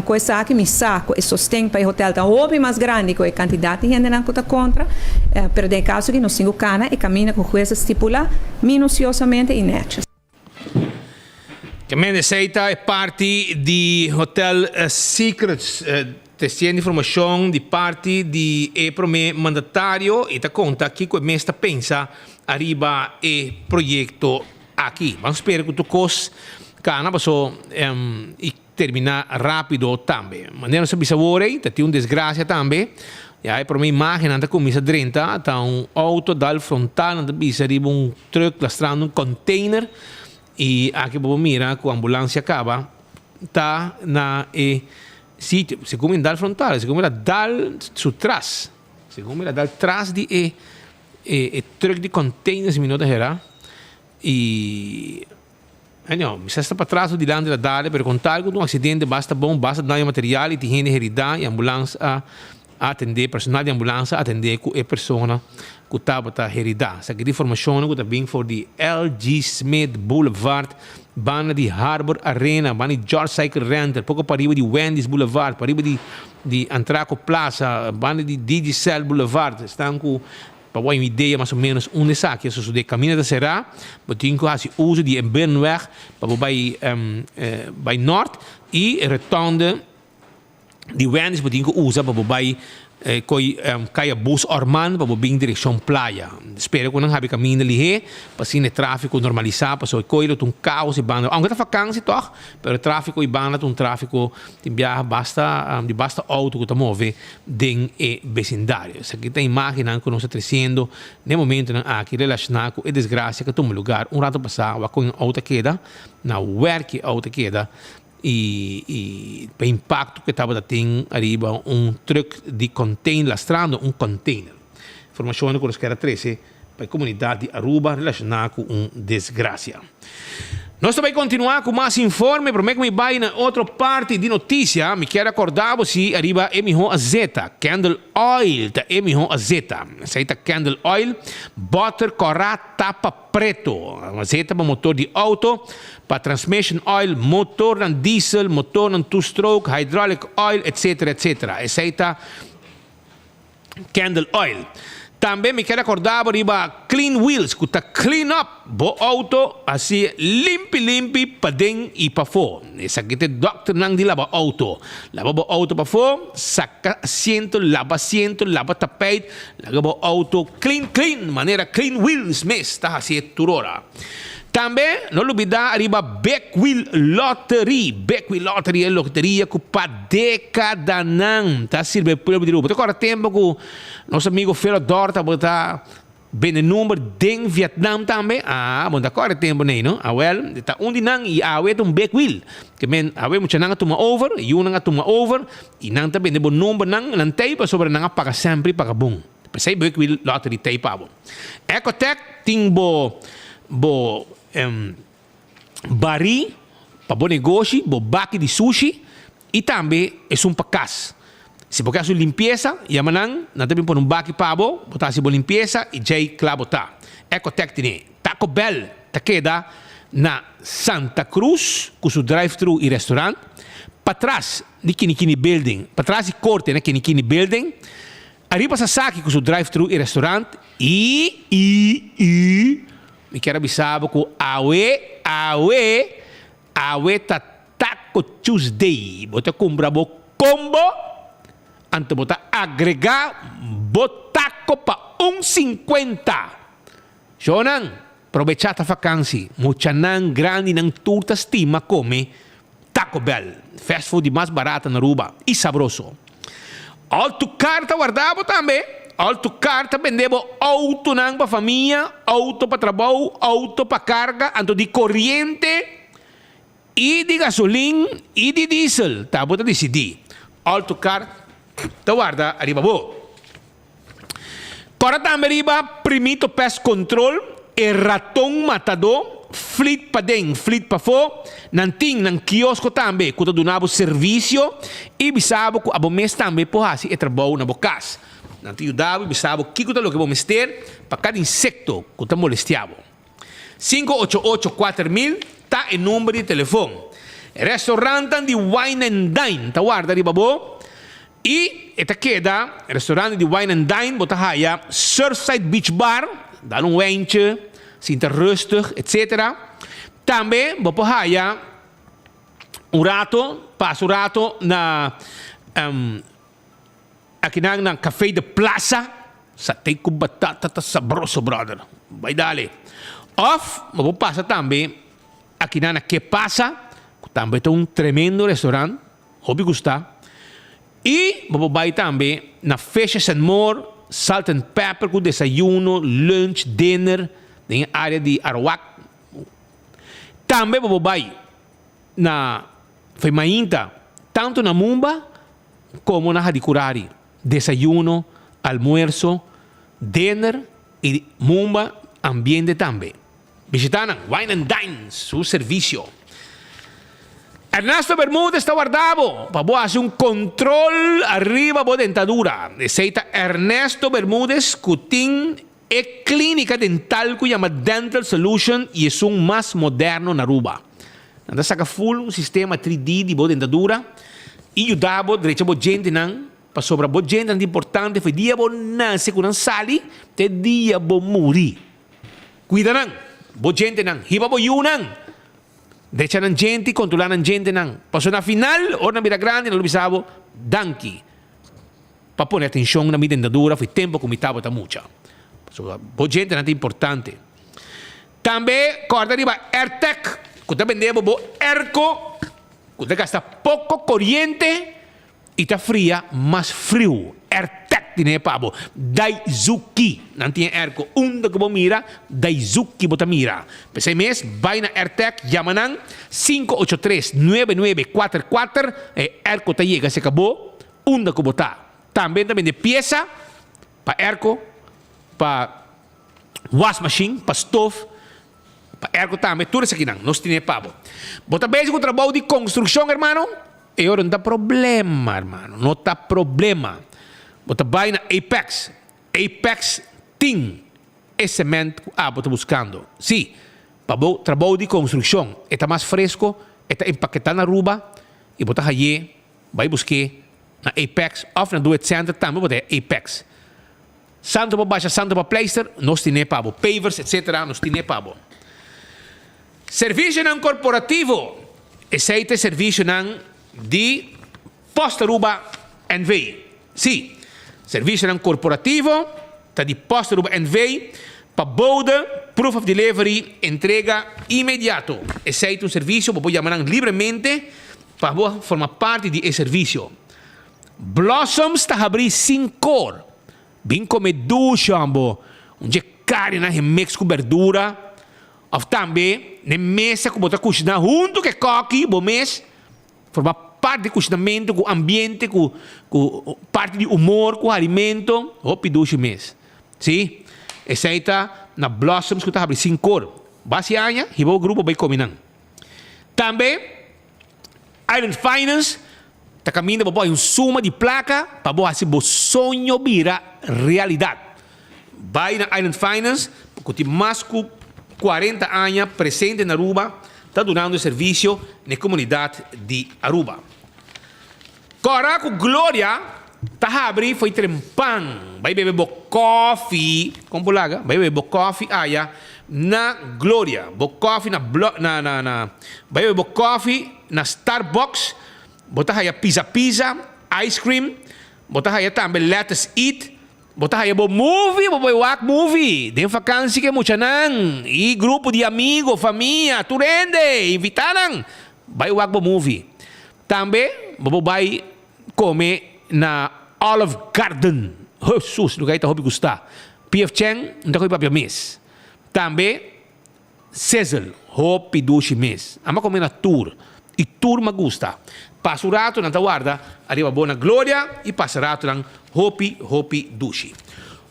com essa aqui, me saco e sustento para o hotel, está muito mais grande que a quantidade de gente que está contra, mas em caso que nós temos cana e caminha com o juiz estipula minuciosamente e netos. Que Mendeseita é parte do Hotel Secrets, testando informação de parte do primeiro mandatário e da conta que o mestre pensa arriba o projeto aqui. Vamos esperar que o cos cana passou e terminar rápido também. Maneira se bisavore, tem uma desgraça também. E aí, para uma imagem, anda com missa 30, está auto dal frontal, anda bisa arriba truck lastrando container. E aqui vamos mirar que a ambulância acaba está na sítio se como dal frontal se como dal su trás se como dal trás de truck de containers minuto era e não se está para trás de lá da dale per contar com um acidente basta dar material e tem gente heridade e ambulância a atender personal de ambulância atender com a pessoa que estava a heridar. Essa informação que está bem for the LG Smith Boulevard, banda de Harbor Arena, banda de George Cycle Rental, pouco para arriba de Wendy's Boulevard, para arriba de Antraco Plaza, banda de Digicel Boulevard, estão com para uma ideia mais ou menos onde está que isso de caminho da será, mas tem que fazer uso de Bernweg para vai norte e retorno de Wendy's para tem que usar para vai caia bus Orman para vir em direção praia. Espero que não haja caminho ali, para assim o tráfego normalizar, para só coisa um caos e banda. Aunque está vacância toch, pero o tráfego e banda um tráfego tem viaja basta auto que está move dentro do vecindário. Essa aqui tem imagem que nós está crescendo no momento aqui relacionado com a desgraça que toma lugar. Rato passado, com auto queda, na work auto queda. E para impacto que estava tendo arriba truck de container lastrando container. Informação que era 13 para a comunidade de Aruba relacionada com desgraça. Nós também continuar com mais informe, para que me vai na outra parte de notícia, me quero acordar se arriba a zeta, Candle Oil, tá a zeta. Aceita Candle Oil, butter, corá, tapa preto. A zeta para motor de auto, para transmission oil, motor ng diesel, motor ng two-stroke, hydraulic oil, etc. Aceita Candle Oil. Também me quero acordar riba clean wheels, que tá clean up bo auto, assim limpi para dentro e para fora. Essa aqui é doctor nang di lava auto. Lava bo auto para fora, saca assento, lava tapete, lava bo auto clean, maneira clean wheels mes, tá assim turora. Também, não olvidar arriba Backwheel Lottery. Backwheel Lottery é loteria que para década não tá sirve para o grupo. Agora tempo que nosso amigo Ferodor tá botar bem o número de Vietnam também. Bom, agora tempo nem, não? Well, tá onde não e é um Backwheel. Que men, muita não toma over, e um não toma over, e não também de bom número não tem para sobre não paga sempre paga bom. Pensei Backwheel Lottery tem para bom. Ecotech tem bo bari para bom negócio, bo baki de sushi e também é um pacas. Se você quer limpeza, e amanhã nós também por baki para botar se boa limpeza e já clabotar. Ecotech tem Taco Bell, tá queda na Santa Cruz, com o drive-thru e restaurante, para trás de Kinikini Building, para trás de corte na Kinikini Building, arriba Sasaki com o drive-thru e restaurante e me quero avisar que awe tá Taco Tuesday. Bota comprar bo combo, antes bota agregar botaco para 1,50. Jonan, aprovechar a vacância. Mucha nan grande nan turta estima come Taco Bell, fast food mais barata na Aruba e sabroso. Alto carta guardado também. Alto carta vendemos auto para família, auto para trabalho, auto para carga, anto de corrente e de gasolina e de diesel. Tá, bota decidir. Alto carta, tá guarda, arriba bo. Agora também arriba, primito pest control, e ratão matador, fleet para dentro, fleet para fora, nanting, nan kiosco também, que donava serviço, e bisabo que a mês também porra-se e trabalho na bocas. Nanti ajudava e bisabo que lo que vamos ter para cada insecto que está molestiado. 588-4000 está o número de telefone. Restaurante de Wine and Dine, tá guarda de babo. E esta queda, restaurante de Wine and Dine, bota haya Surfside Beach Bar, dá wenche, sinta rustig, etc. Também, bota haya passa um rato na aqui na Café de Plaza, sa tem com batata tá sabroso, brother. Vai dale. Vou passar também aqui na Que Passa, também tem tremendo restaurante, hobby gostar. E vou vai também na Fishes and More, Salt and Pepper, com desayuno, lunch, dinner, na área de Arawak. Também vou vai na Femainta, tanto na Mumba como na Hadicurari. Desayuno, almuerzo, dinner y Mumba ambiente también. Visitanan Wine and Dine, su servicio. Ernesto Bermúdez está guardado. Para hacer un control arriba de dentadura. Necesita Ernesto Bermúdez, Cutín e clínica dental que llama Dental Solution y es un más moderno en Aruba. Anda saca full un sistema 3D de dentadura e ajudava derecho a gente não. Para sobra boa gente é importante, foi dia bom nascer com sali, te dia bom morrer. Cuida não, boa gente não, hiba bom you não. Deixa não gente, controlar não gente não. Passou na final, ou na mira grande, não bisabo, danki. Para pôr atenção na minha dentadura, foi tempo que me estava tá muita. Boa gente não é importante. Também, corda riba, AirTech, que está vendendo bom erco, que gasta pouco corrente, e está fria, mas frio. AirTech tinha pabo. Daizuki. Não tinha erco. Da que vou mira, Daizuki bota mira. Pensei mês, vai na AirTech, Yamanang, 583-9944. Erco tá chega, se acabou. Da que botar. Também de peça, para erco, para wash machine, para stove, para erco também. Tudo isso aqui não. Nós tinha pabo. Bota bem com trabalho de construção, hermano. E ora não dá problema, hermano. Não dá problema. Bota vai na Apex. Apex tem esse cemento que está buscando. Sim, para o trabalho de construção. Está mais fresco, está empaquetado na Aruba. E bota aí, vai buscar na Apex. Ou na Do It Center também bota Apex. Santo para baixa, santo para pleister, nós temos pabo. Pavers, etc., nós temos pabo. Serviço não corporativo. Esse é serviço não de Posta Aruba NV. Sim, serviço não corporativo, tá de Posta Aruba NV, para boda, proof of delivery, entrega imediato. Esse é serviço que pode chamar livremente para formar parte desse serviço. Blossoms está abrindo sem cor. Bem comer ducha, onde carne na remix com verdura. Ou também, na mesa que botar cozinhar junto com coque, bom mês, formar parte do cozinhamento, com ambiente, com parte de humor, com alimento, ou ducha mês. Sim? Essa aí está na Blossoms que está abrindo sem cor. Baseanha, e o grupo vai combinar. Também, Island Finance está caminhando para suma de placa para fazer o sonho virar realidade. Vai na Island Finance, porque tem mais de 40 anos presente na Aruba, está dando serviço na comunidade de Aruba. Agora, com Glória, está abrindo, foi trempão. Vai beber coffee, como pulaga, vai beber coffee, na Glória. Coffee vai beber coffee na Starbucks. Bota aí pizza, ice cream. Bota aí também let's eat. Bota aí movie. Tem vacância que muita não. E grupo de amigos, família, tu rende, invitaram. Vai movie. Também, vai comer na Olive Garden. Jesus, lugar que está gostar. PF Chang, não está com papel mês. Também, Cecil, hope duche mês. Ama comer na tour. E tour me gusta. Passa o rato na guarda, arriva boa glória e passa o rato na hopi dushi.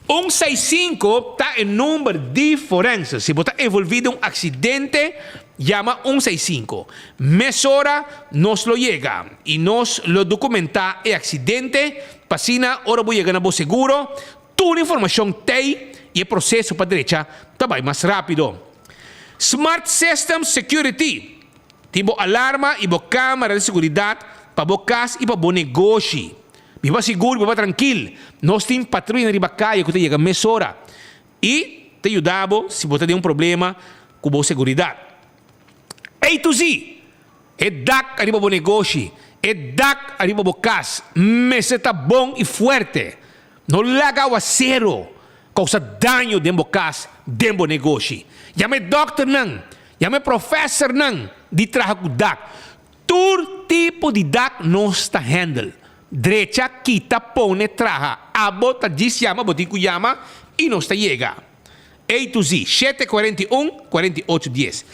165 está em número de forense. Se você está envolvido em um acidente, llama 165. Mesora nos lo llega y nos lo documenta el accidente. Pasina, ahora voy a llegar a seguro. Toda la información te y el proceso para derecha está más rápido. Smart System Security. Tipo alarma e câmera de segurança para a casa e para o negócio. Viva seguro, viva tranquilo. Nós temos patrulha de bacaia que te chega a meia hora. E te ajudamos se você tem um problema com a segurança. A to Z. É DAC arriba o negócio. É DAC arriba a casa. Mas está bom e forte. Não larga o acero. Causa dano dentro da casa, dentro do negócio. Chame doctor não. Chame professor não. De trabalho com DAC. Todo tipo de DAC não está handle. Derecha, quita, põe, traja. A bota diz, chama, botico chama e não está chega. A to Z, 741-4810.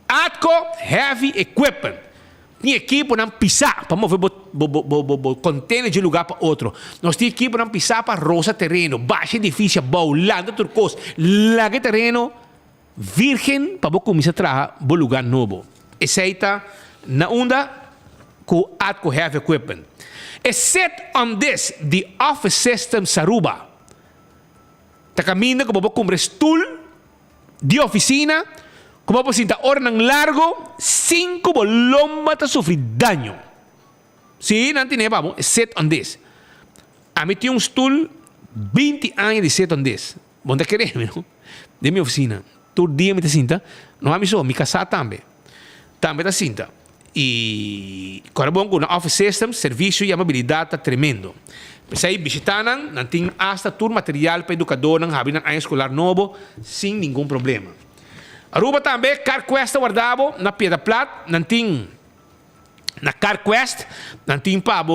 Atco Heavy Equipment. Tem equipe para pisar, para mover o container de um lugar para outro. Nós temos equipe para pisar para roça terreno, baixa edifício, baulando, turcos, laga terreno, virgem, para começar a trabalhar no lugar novo. Essa está na onda com Atco Heavy Equipment. Except on this, the office system Aruba. Está caminhando como para comprar stool de oficina, como para sentar hora largo, 5 bolomba está sofrer dano. Sim, não tem vamos, except on this. A mim tinha stool 20 anos de set on this. Bom, de querer, não? De minha oficina. Todo dia me sinta, não há me casar também. Também está sinta. E agora bom com o office system, serviço e amabilidade está tremendo. Mas aí visitaram, não tem hasta todo material para educador, não havia um escolar novo, sem nenhum problema. Aruba também, CarQuest guardado na Piedra Plata, não tem na CarQuest, não tem para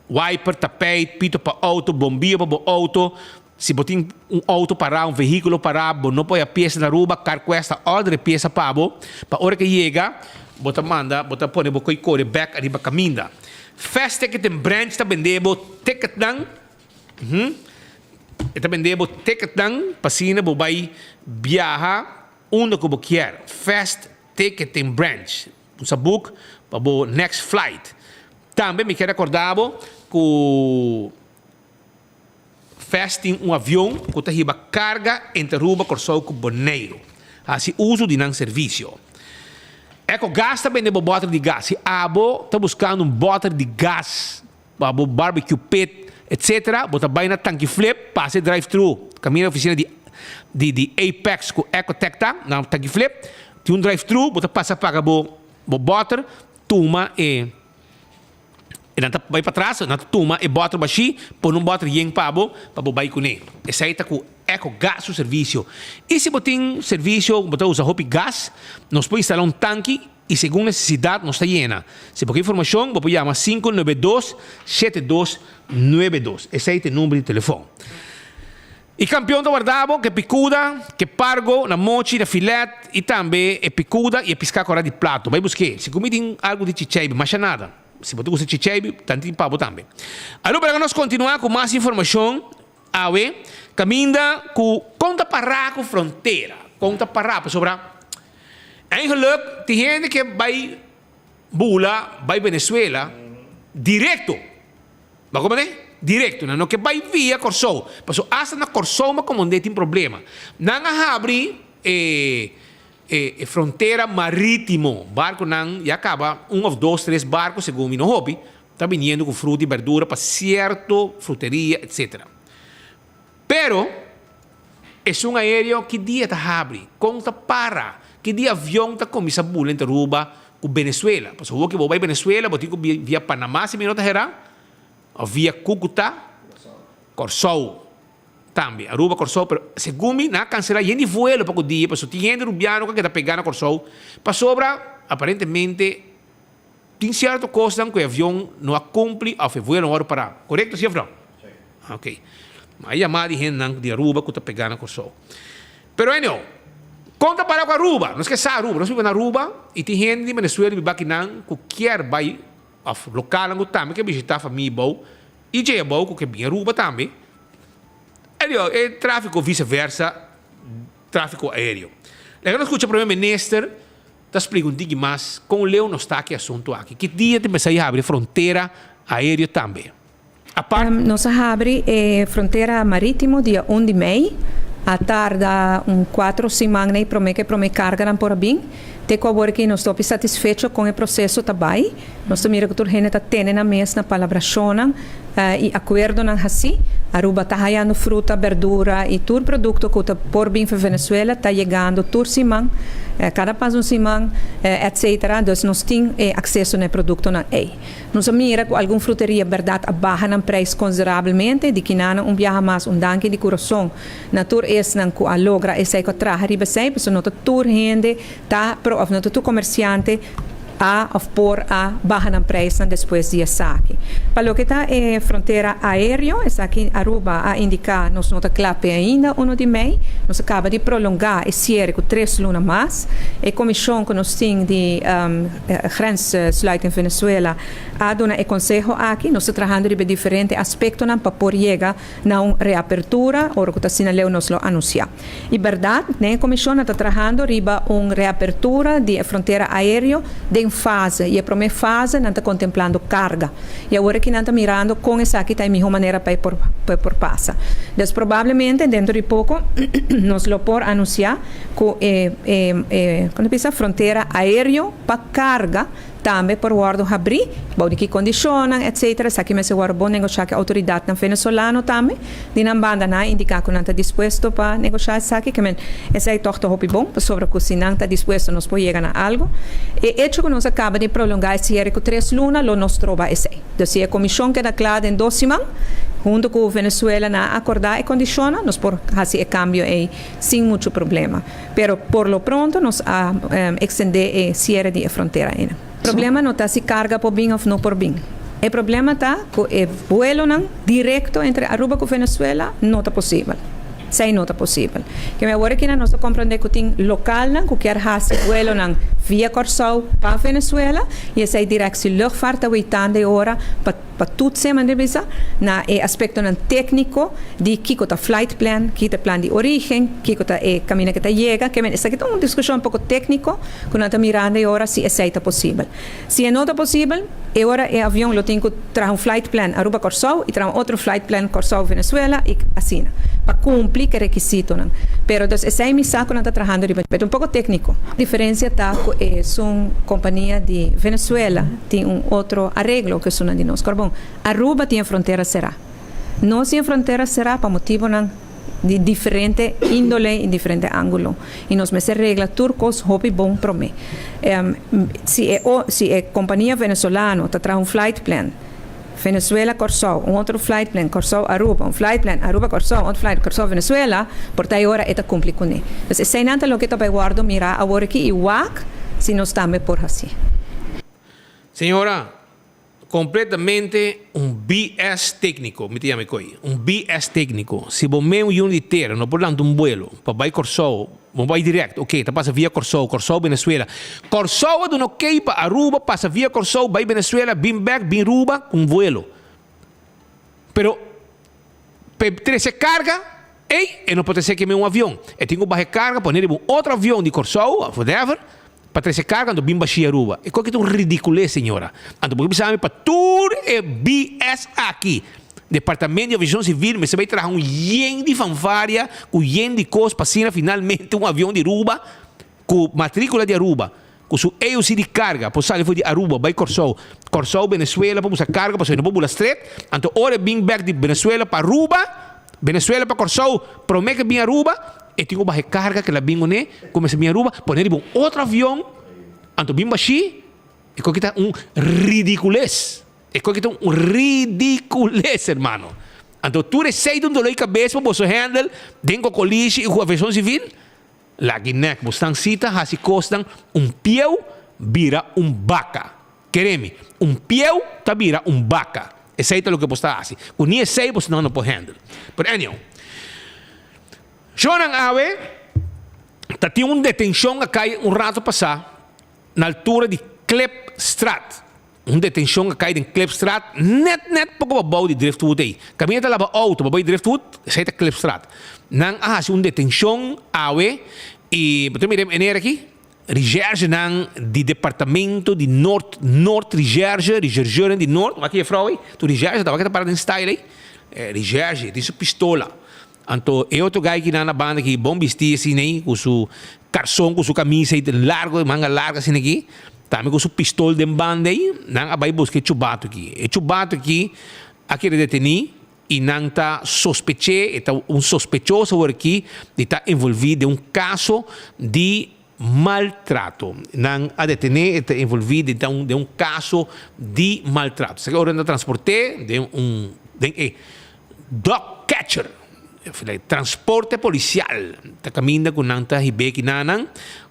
wiper, tapete, pito para auto, bombinha para auto. Se você tem auto parado, veículo parado, não põe a peça na Aruba, CarQuest ordem peça para hora que chega, você manda, você põe o corre back arriba caminha. Fast Ticket and Branch está vendendo ticket dan. Está vendendo ticket dan, pasina você vai viajar onde você quer. Fast Ticket and Branch. Você book para o next flight. Também me quero recordar que Fast tem avião que está riba carga entre Aruba, Corsol e Bonaire. Assim, uso de serviço. Eco gasta bem de bottle de gás. Se abo está buscando bottle de gás para o barbecue pit, etc. Bota vai na tanque flip, passa drive-thru. Caminha na oficina de Apex com Ecotec, tá? Na tanque flip. Tem drive-thru, bota passa paga bo butter, tuma e nanta vai para trás, nanta tuma e butter baixi, põe butter yeng pabo, para vai com ele. Essa aí tá com Eco Gas o serviço. E se botem serviço, botar usa hopi gas, nós podemos instalar tanque e segundo necessidade nós está llena. Se qualquer informação, você chama 592-7292. Esse aí é o número de telefone. E campeão do guardabo, que picuda, que pargo, na mochi, na filete, e também é picuda e é piscar com de prato. Vai buscar. Se comem algo de chichebe, mas nada. Se você usa chichebe, tanto pavo também. Agora, para nós continuar com mais informação, awe, caminha com conta para com fronteira. Conta para sobre. Eigenlijk, tem gente que vai bula, vai Venezuela, direto. Vai como é? Direto, não que vai via Corsou. Mas hasta na Corsou, mas como tem problema. Não abre fronteira marítimo. Barco não, e acaba, 1 ou 2, 3 barcos, segundo o meu hobby, está vindo com fruta e verdura para certo, fruteria, etc. Pero, é um aéreo que dia está abre, conta para, que dia avião está com essa bula entre Aruba com Venezuela. Mas o que vai Venezuela, vou ter que via Panamá, se me não está via Cúcuta, Corsou, também, Aruba, Corsou, pero segundo me, na cancelar, e de vuelo para o dia, para o gente rubiano que está pegando Corsou, para sobra, aparentemente, tem certa coisa que o avião não cumpre, ao vuelo não hora parar. Correto, sim, Afrão? Sim. Ok. Mas a de gente de Aruba que está pegando Corsou. Pero, anyway, conta para com Aruba, não esqueça Aruba, nós vivemos na Aruba, e tem gente de Venezuela que vai aqui, qualquer vai, local ang também que visitar a família boa e já é bom que vem Aruba também é tráfego vice-versa tráfego aéreo. Agora nós escuta o primeiro-ministro está explicando mais com o Leo não está aqui assunto aqui que dia tem que abrir fronteira aérea também nós abre fronteira marítimo dia 1 de maio a tarda 4 semanas para mim carga por bem. Te cobra que nós estamos satisfeitos com o processo também. Nós também que a gente está tendo na mesa na palabração e acordo não assim. Aruba está ganhando fruta, verdura e todo produto que está por bem para Venezuela está chegando todo semana, cada passo semana, etc. Então nós temos acesso ao produto na aí. Nós mira que alguma fruteria verdade abaixa o preço consideravelmente, de que não viaja mais danke de coração. Na tour esse não que logra esse que traz riba sei, porque não tour gente tá of não todo comerciante of por baja na preço depois de saque. Para o que está fronteira aéreo, essa aqui Aruba a indicar nós não está clape ainda 1 de maio, nós acaba de prolongar esse cierre com 3 lunas mais. A comissão que nós temos de grensesluiting em Venezuela a dona conselho aqui, nós estamos trabalhando de diferentes aspectos para poder chegar na uma reapertura, ou que está sinaleu nós lo anunciar. E verdade, a comissão está trabalhando riba uma reapertura de fronteira aéreo de fase, e a primeira fase não está contemplando carga. E agora que não está mirando com essa aqui, está a melhor maneira para por passar. Então, provavelmente, dentro de pouco, nós lo por anunciar que quando pensa fronteira aéreo para carga, também por guardo abrir, de que condicionam, etc. Sa que me se guarda bom negociar com a autoridade venezuelana também, de na banda na indicar que não está disposto para negociar essa que men essa é torto hopi bom, sobre que se não está disposto nós pode chegar a algo. E hecho que nós acaba de prolongar esse cierre com 3 lunas, lo nós trova esse. Então se a comissão queda clara em 2 semanas, junto com a Venezuela na acordar e condiciona, nós por fazer o cambio sem muito problema. Pero por lo pronto nós extender o cierre de fronteira ainda. O problema não está se carga por bem ou não por bem. O problema está que o vuelo direto entre Aruba e Venezuela não está possível. Sei não está possível. Que agora que nós compreendemos que tem local que quer fazer vuelo via Corsou para Venezuela e essa é direção luchtvaart 80 horas para tudo se mandar na aspecto técnico de que está flight plan, que está plan de origem, que está caminho que está chega, que essa aqui é uma discussão um pouco técnico que nós estamos mirando agora se essa está possível. Se não está possível, agora o avião lo tem que trazer flight plan Aruba Corsou e trazer outro flight plan Corsou Venezuela e assim para cumprir que requisito não. Pero então essa é a missão que nós estamos trabalhando de um pouco técnico. A diferença está que são companhia de Venezuela tem outro arreglo que são de nós. Bom, Aruba tem a fronteira cerrada. Nossa fronteira será para motivo de diferente índole e diferente ângulo. E nós mesmos regras turcos, hobby bom para mim. Se é companhia venezuelana, está traz flight plan, Venezuela, Corsó, outro flight plan, Corsó, Aruba, flight plan, Aruba, Corsó, outro flight, Corsó, Venezuela, por aí agora é cumprir com ele. Então, se nada lo que está guardo, mira agora aqui, igual, se nós estamos por assim. Senhora, completamente BS técnico, me chama coi. BS técnico. Se você é unidade inteira, não pode dar vuelo para ir Corsó, não vai direto. Ok, tá passa via Corsó, Venezuela. Corsó do ok para Aruba, passa via Corsó, vai Venezuela, bin back, bin Aruba, com vuelo. Pero, para se carga, não pode ser que é um avião. Eu tenho que baixar carga, pôr outro avião de Corsó, whatever, para trazer carga, ando bem baixinho Aruba. É coisa que é um ridículo, senhora. Ando porque precisamos para tudo é BS aqui. Departamento de Aviação Civil, mas você vai trazer yen de fanfária, com yen de costa, para finalmente um avião de Aruba, com matrícula de Aruba, com seu EUC de carga, por sair de Aruba, vai Corsó, Venezuela, para usar carga, para sair no Bobula Strait, então hora bem back de Venezuela para Aruba, Venezuela para Corsó, promete que bem Aruba, e tenho que carga que ela bem né, começa bem Aruba, pôr outro avião, então bem baixinho, e com que está ridiculez. É coisa que é um ridiculez, hermano. Então, tu receita dolor de cabeça para você handle dentro do colégio e com a aviação civil, lá que não, você está cita, se costam pieu, vira vaca. Quereme, pieu, tá vira vaca. Aceita o que você está fazendo. Com nem sei, você não pode handle. But anyway, Jonan Awe, tá tendo uma detenção que cai rato passar, na altura de Klepstraat. Uma detenção que cai em Klepstraat, net pouco babau de driftwood aí. Caminha tá lá para auto, babau de driftwood, sai da Klepstraat. Nang uma detenção awe e betul mirem ene aqui, recherche nang de departamento de North recherche de North, aqui é frau aí, tu recherche, tava aqui para em style aí, recherche, isso pistola. Então, é outro guy que na banda que bom vestir assim aí, com seu calção, com sua camisa largo, manga larga assim aqui. Também com o pistol de banda aí, não vai buscar chubato aqui. E chubato aqui deteni e não está sospeché, está sospechoso aqui de estar envolvido em caso de maltrato. Não a detener está envolvido em caso de maltrato. Se agora não transporte de dog catcher, transporte policial. Está caminhando com nanta hibeki nanang,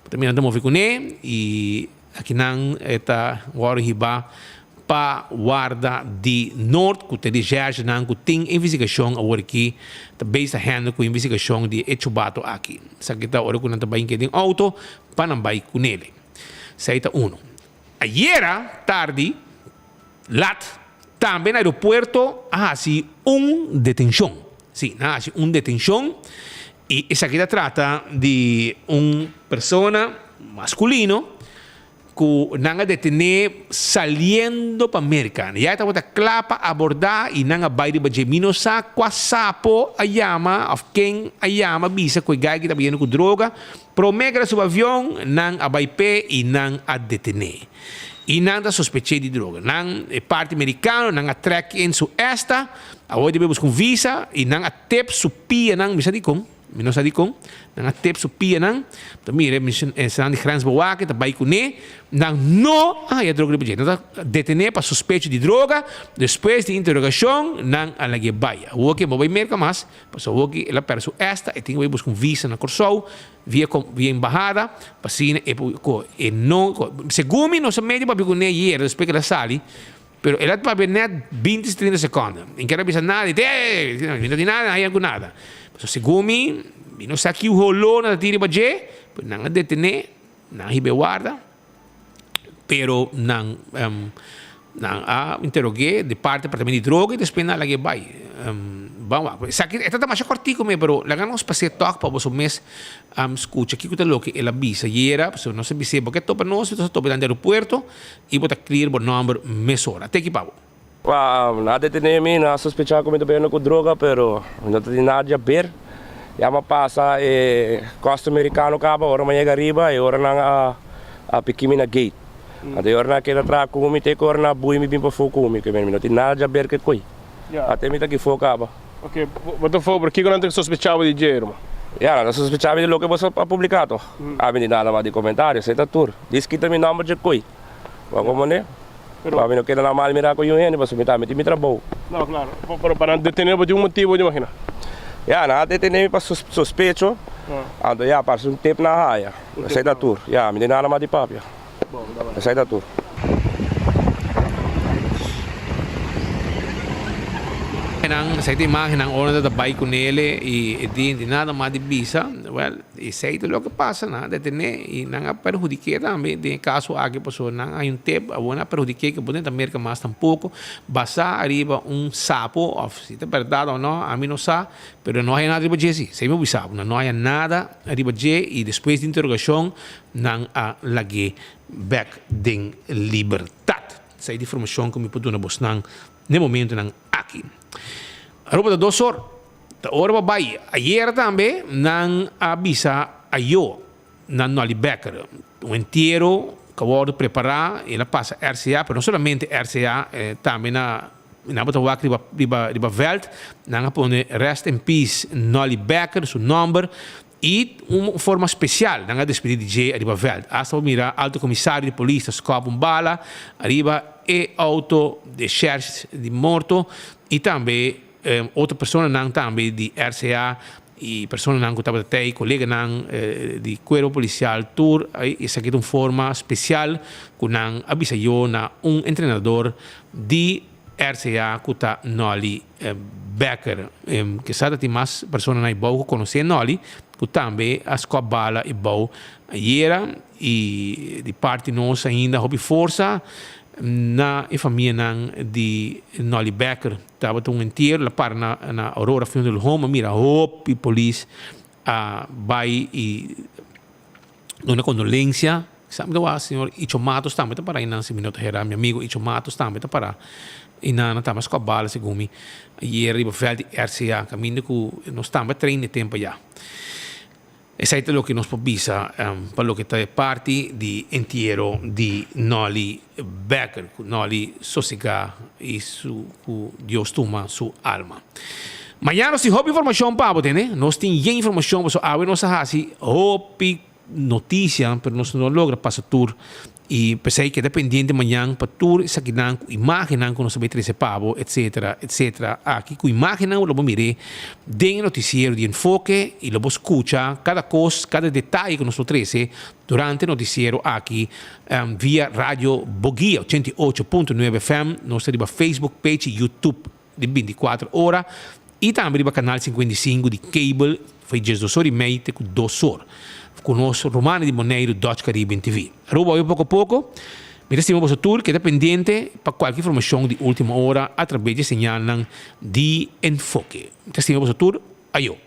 também não estamos com ele e aqui não está agora hiba para guarda de Norte que tem recherche não que tem investigação agora aqui também está handle com investigação de Echubato aqui. Só que está agora com nanta bain que tem auto para não vai com ele. Saída 1. Ayer tarde lat também no aeroporto assim detenção. Sim, assim detenção e essa aqui trata de persona masculino que não detener saliendo para América. Já está a clapa abordar e não vai de bajemino sa quasapo a llama of quem a llama visa que gai que está vindo com droga promegra seu avião não a vai pé e não a detener. E não da sospecha de droga. Não é parte americano, não a track em su esta, a hoje devemos com visa e não a tep su pia não visa de com. Não sabe como, não teve supia não, também é será de grãos boaque, tá com ne, não é droga de não detener para suspeito de droga, depois de interrogação não a lagi baia, o que vai merca mais, pois o que ela perso esta e tem que buscar um visa na Corsó, via embajada, para sim e não, segundo não se mede para com ne hier, depois que ela sali. Pero ela para ver net 20-30 segundos. Em que ela pensa nada, não tem nada, não há nada. So segumi, não sei que o rolou na tira para je, não a detener, não a guarda, pero não a interroguei de parte do departamento de droga e depois não a que vai. Vamos, sabe que está mais cortico me, pero lá não passei toque para você mês escuta que o que ela visa e era, não se visa porque topa nós, então topa no aeroporto e botar clear o número mesora. Até que pavo. Na detener me na sospechar como também com droga, pero não tem nada a ver. Já me passa costa americano cabo, ora me chega arriba e ora não a pequena na gate. Até ora na que tra comite que ora na bui me bim para fogo me que não tem nada a ver que coi. Até me tá aqui focava. Ok, mas por que não tem sospechava de dinheiro? Não sospechava de lo que você publicado. A mim nada mais de comentário, você tá tudo. Diz que tem meu nome de coi. Vamos né? A mim não quer nada mal mirar com o Yuhen, mas me tá me trabalho. Não, claro. Para detener de motivo, de imagina. Nada detener para suspeito. Ando passa tempo na raia. Sai da tour. Me tem nada mais de papo. Sai da tour. Sa ito imagen ng owner da bike ko nele e di nada mais de visa. Well, isa ito lo que pasa na detene e nang perjudique também de caso aqui passou nang ayun tip abona perjudique que podem também que mais tampouco basta arriba sapo of se é verdade ou não a mim não sa pero não há nada arriba de si se me sapo não há nada arriba de e depois de interrogação nang lagi back din liberdade sa ito informação que me puto na bos nang no momento nang aqui. Aruba da 2 horas. Da hora babai. Ayer também não avisa a eu na Nolly Becker. O inteiro acabou de preparar e ela passa RCA, mas não somente RCA, também na Botawak riba Welt, na pone Rest in Peace Nolly Becker, seu número e uma forma especial na despedida de riba Welt. Hasta mira alto comissário de polícia Scott Bala, arriba e auto de exército de morto e também outra pessoa não também de RCA e pessoa não que estava até colega não de cuerpo policial tour isso aqui de uma forma especial que não avisa eu na treinador de RCA que está Nolly Becker que sabe que mais pessoas não vão conhecer Nolly que também a Scott Bala e bom era e de parte nossa ainda houve força na família de Nolly Becker estava um inteiro lá para na Aurora Funeral Home mira hope polícia vai e uma condolência sabe do senhor Icho Matos também para aí nesse minuto era meu amigo Icho Matos também para e na tá mas com a bala segundo e arriba Veld RCA caminho que nós estamos treinando tempo já. Esa es lo que nos provisa para lo que está de parte de entierro de Nolly Becker, Nolly Sosiga y su Dios toma su alma. Mañana si hobby información para tener, nos tiene información so a ver nos así hobby noticia, pero no logra pasar tour y pensei que dependiente mañana para tour esa que dan imaginan con saber ese pavo, etcétera, etcétera. Aquí con imaginan lo mire den noticiero de enfoque y lo escucha cada cosa, cada detalle que nosotros trece durante el noticiero aquí via Radio Boguia 88.9 FM, nuestra Facebook page y YouTube de 24 horas y también el canal 55 de cable, fue 2 horas y media con 2 horas. Conosco Romani di Moneiro Dutch Caribbean TV. Ruba eu pouco a pouco. Me estimamos a tour que é dependente para qualquer informação de última hora através de señal de enfoque. Me estimamos a tour. Ayo.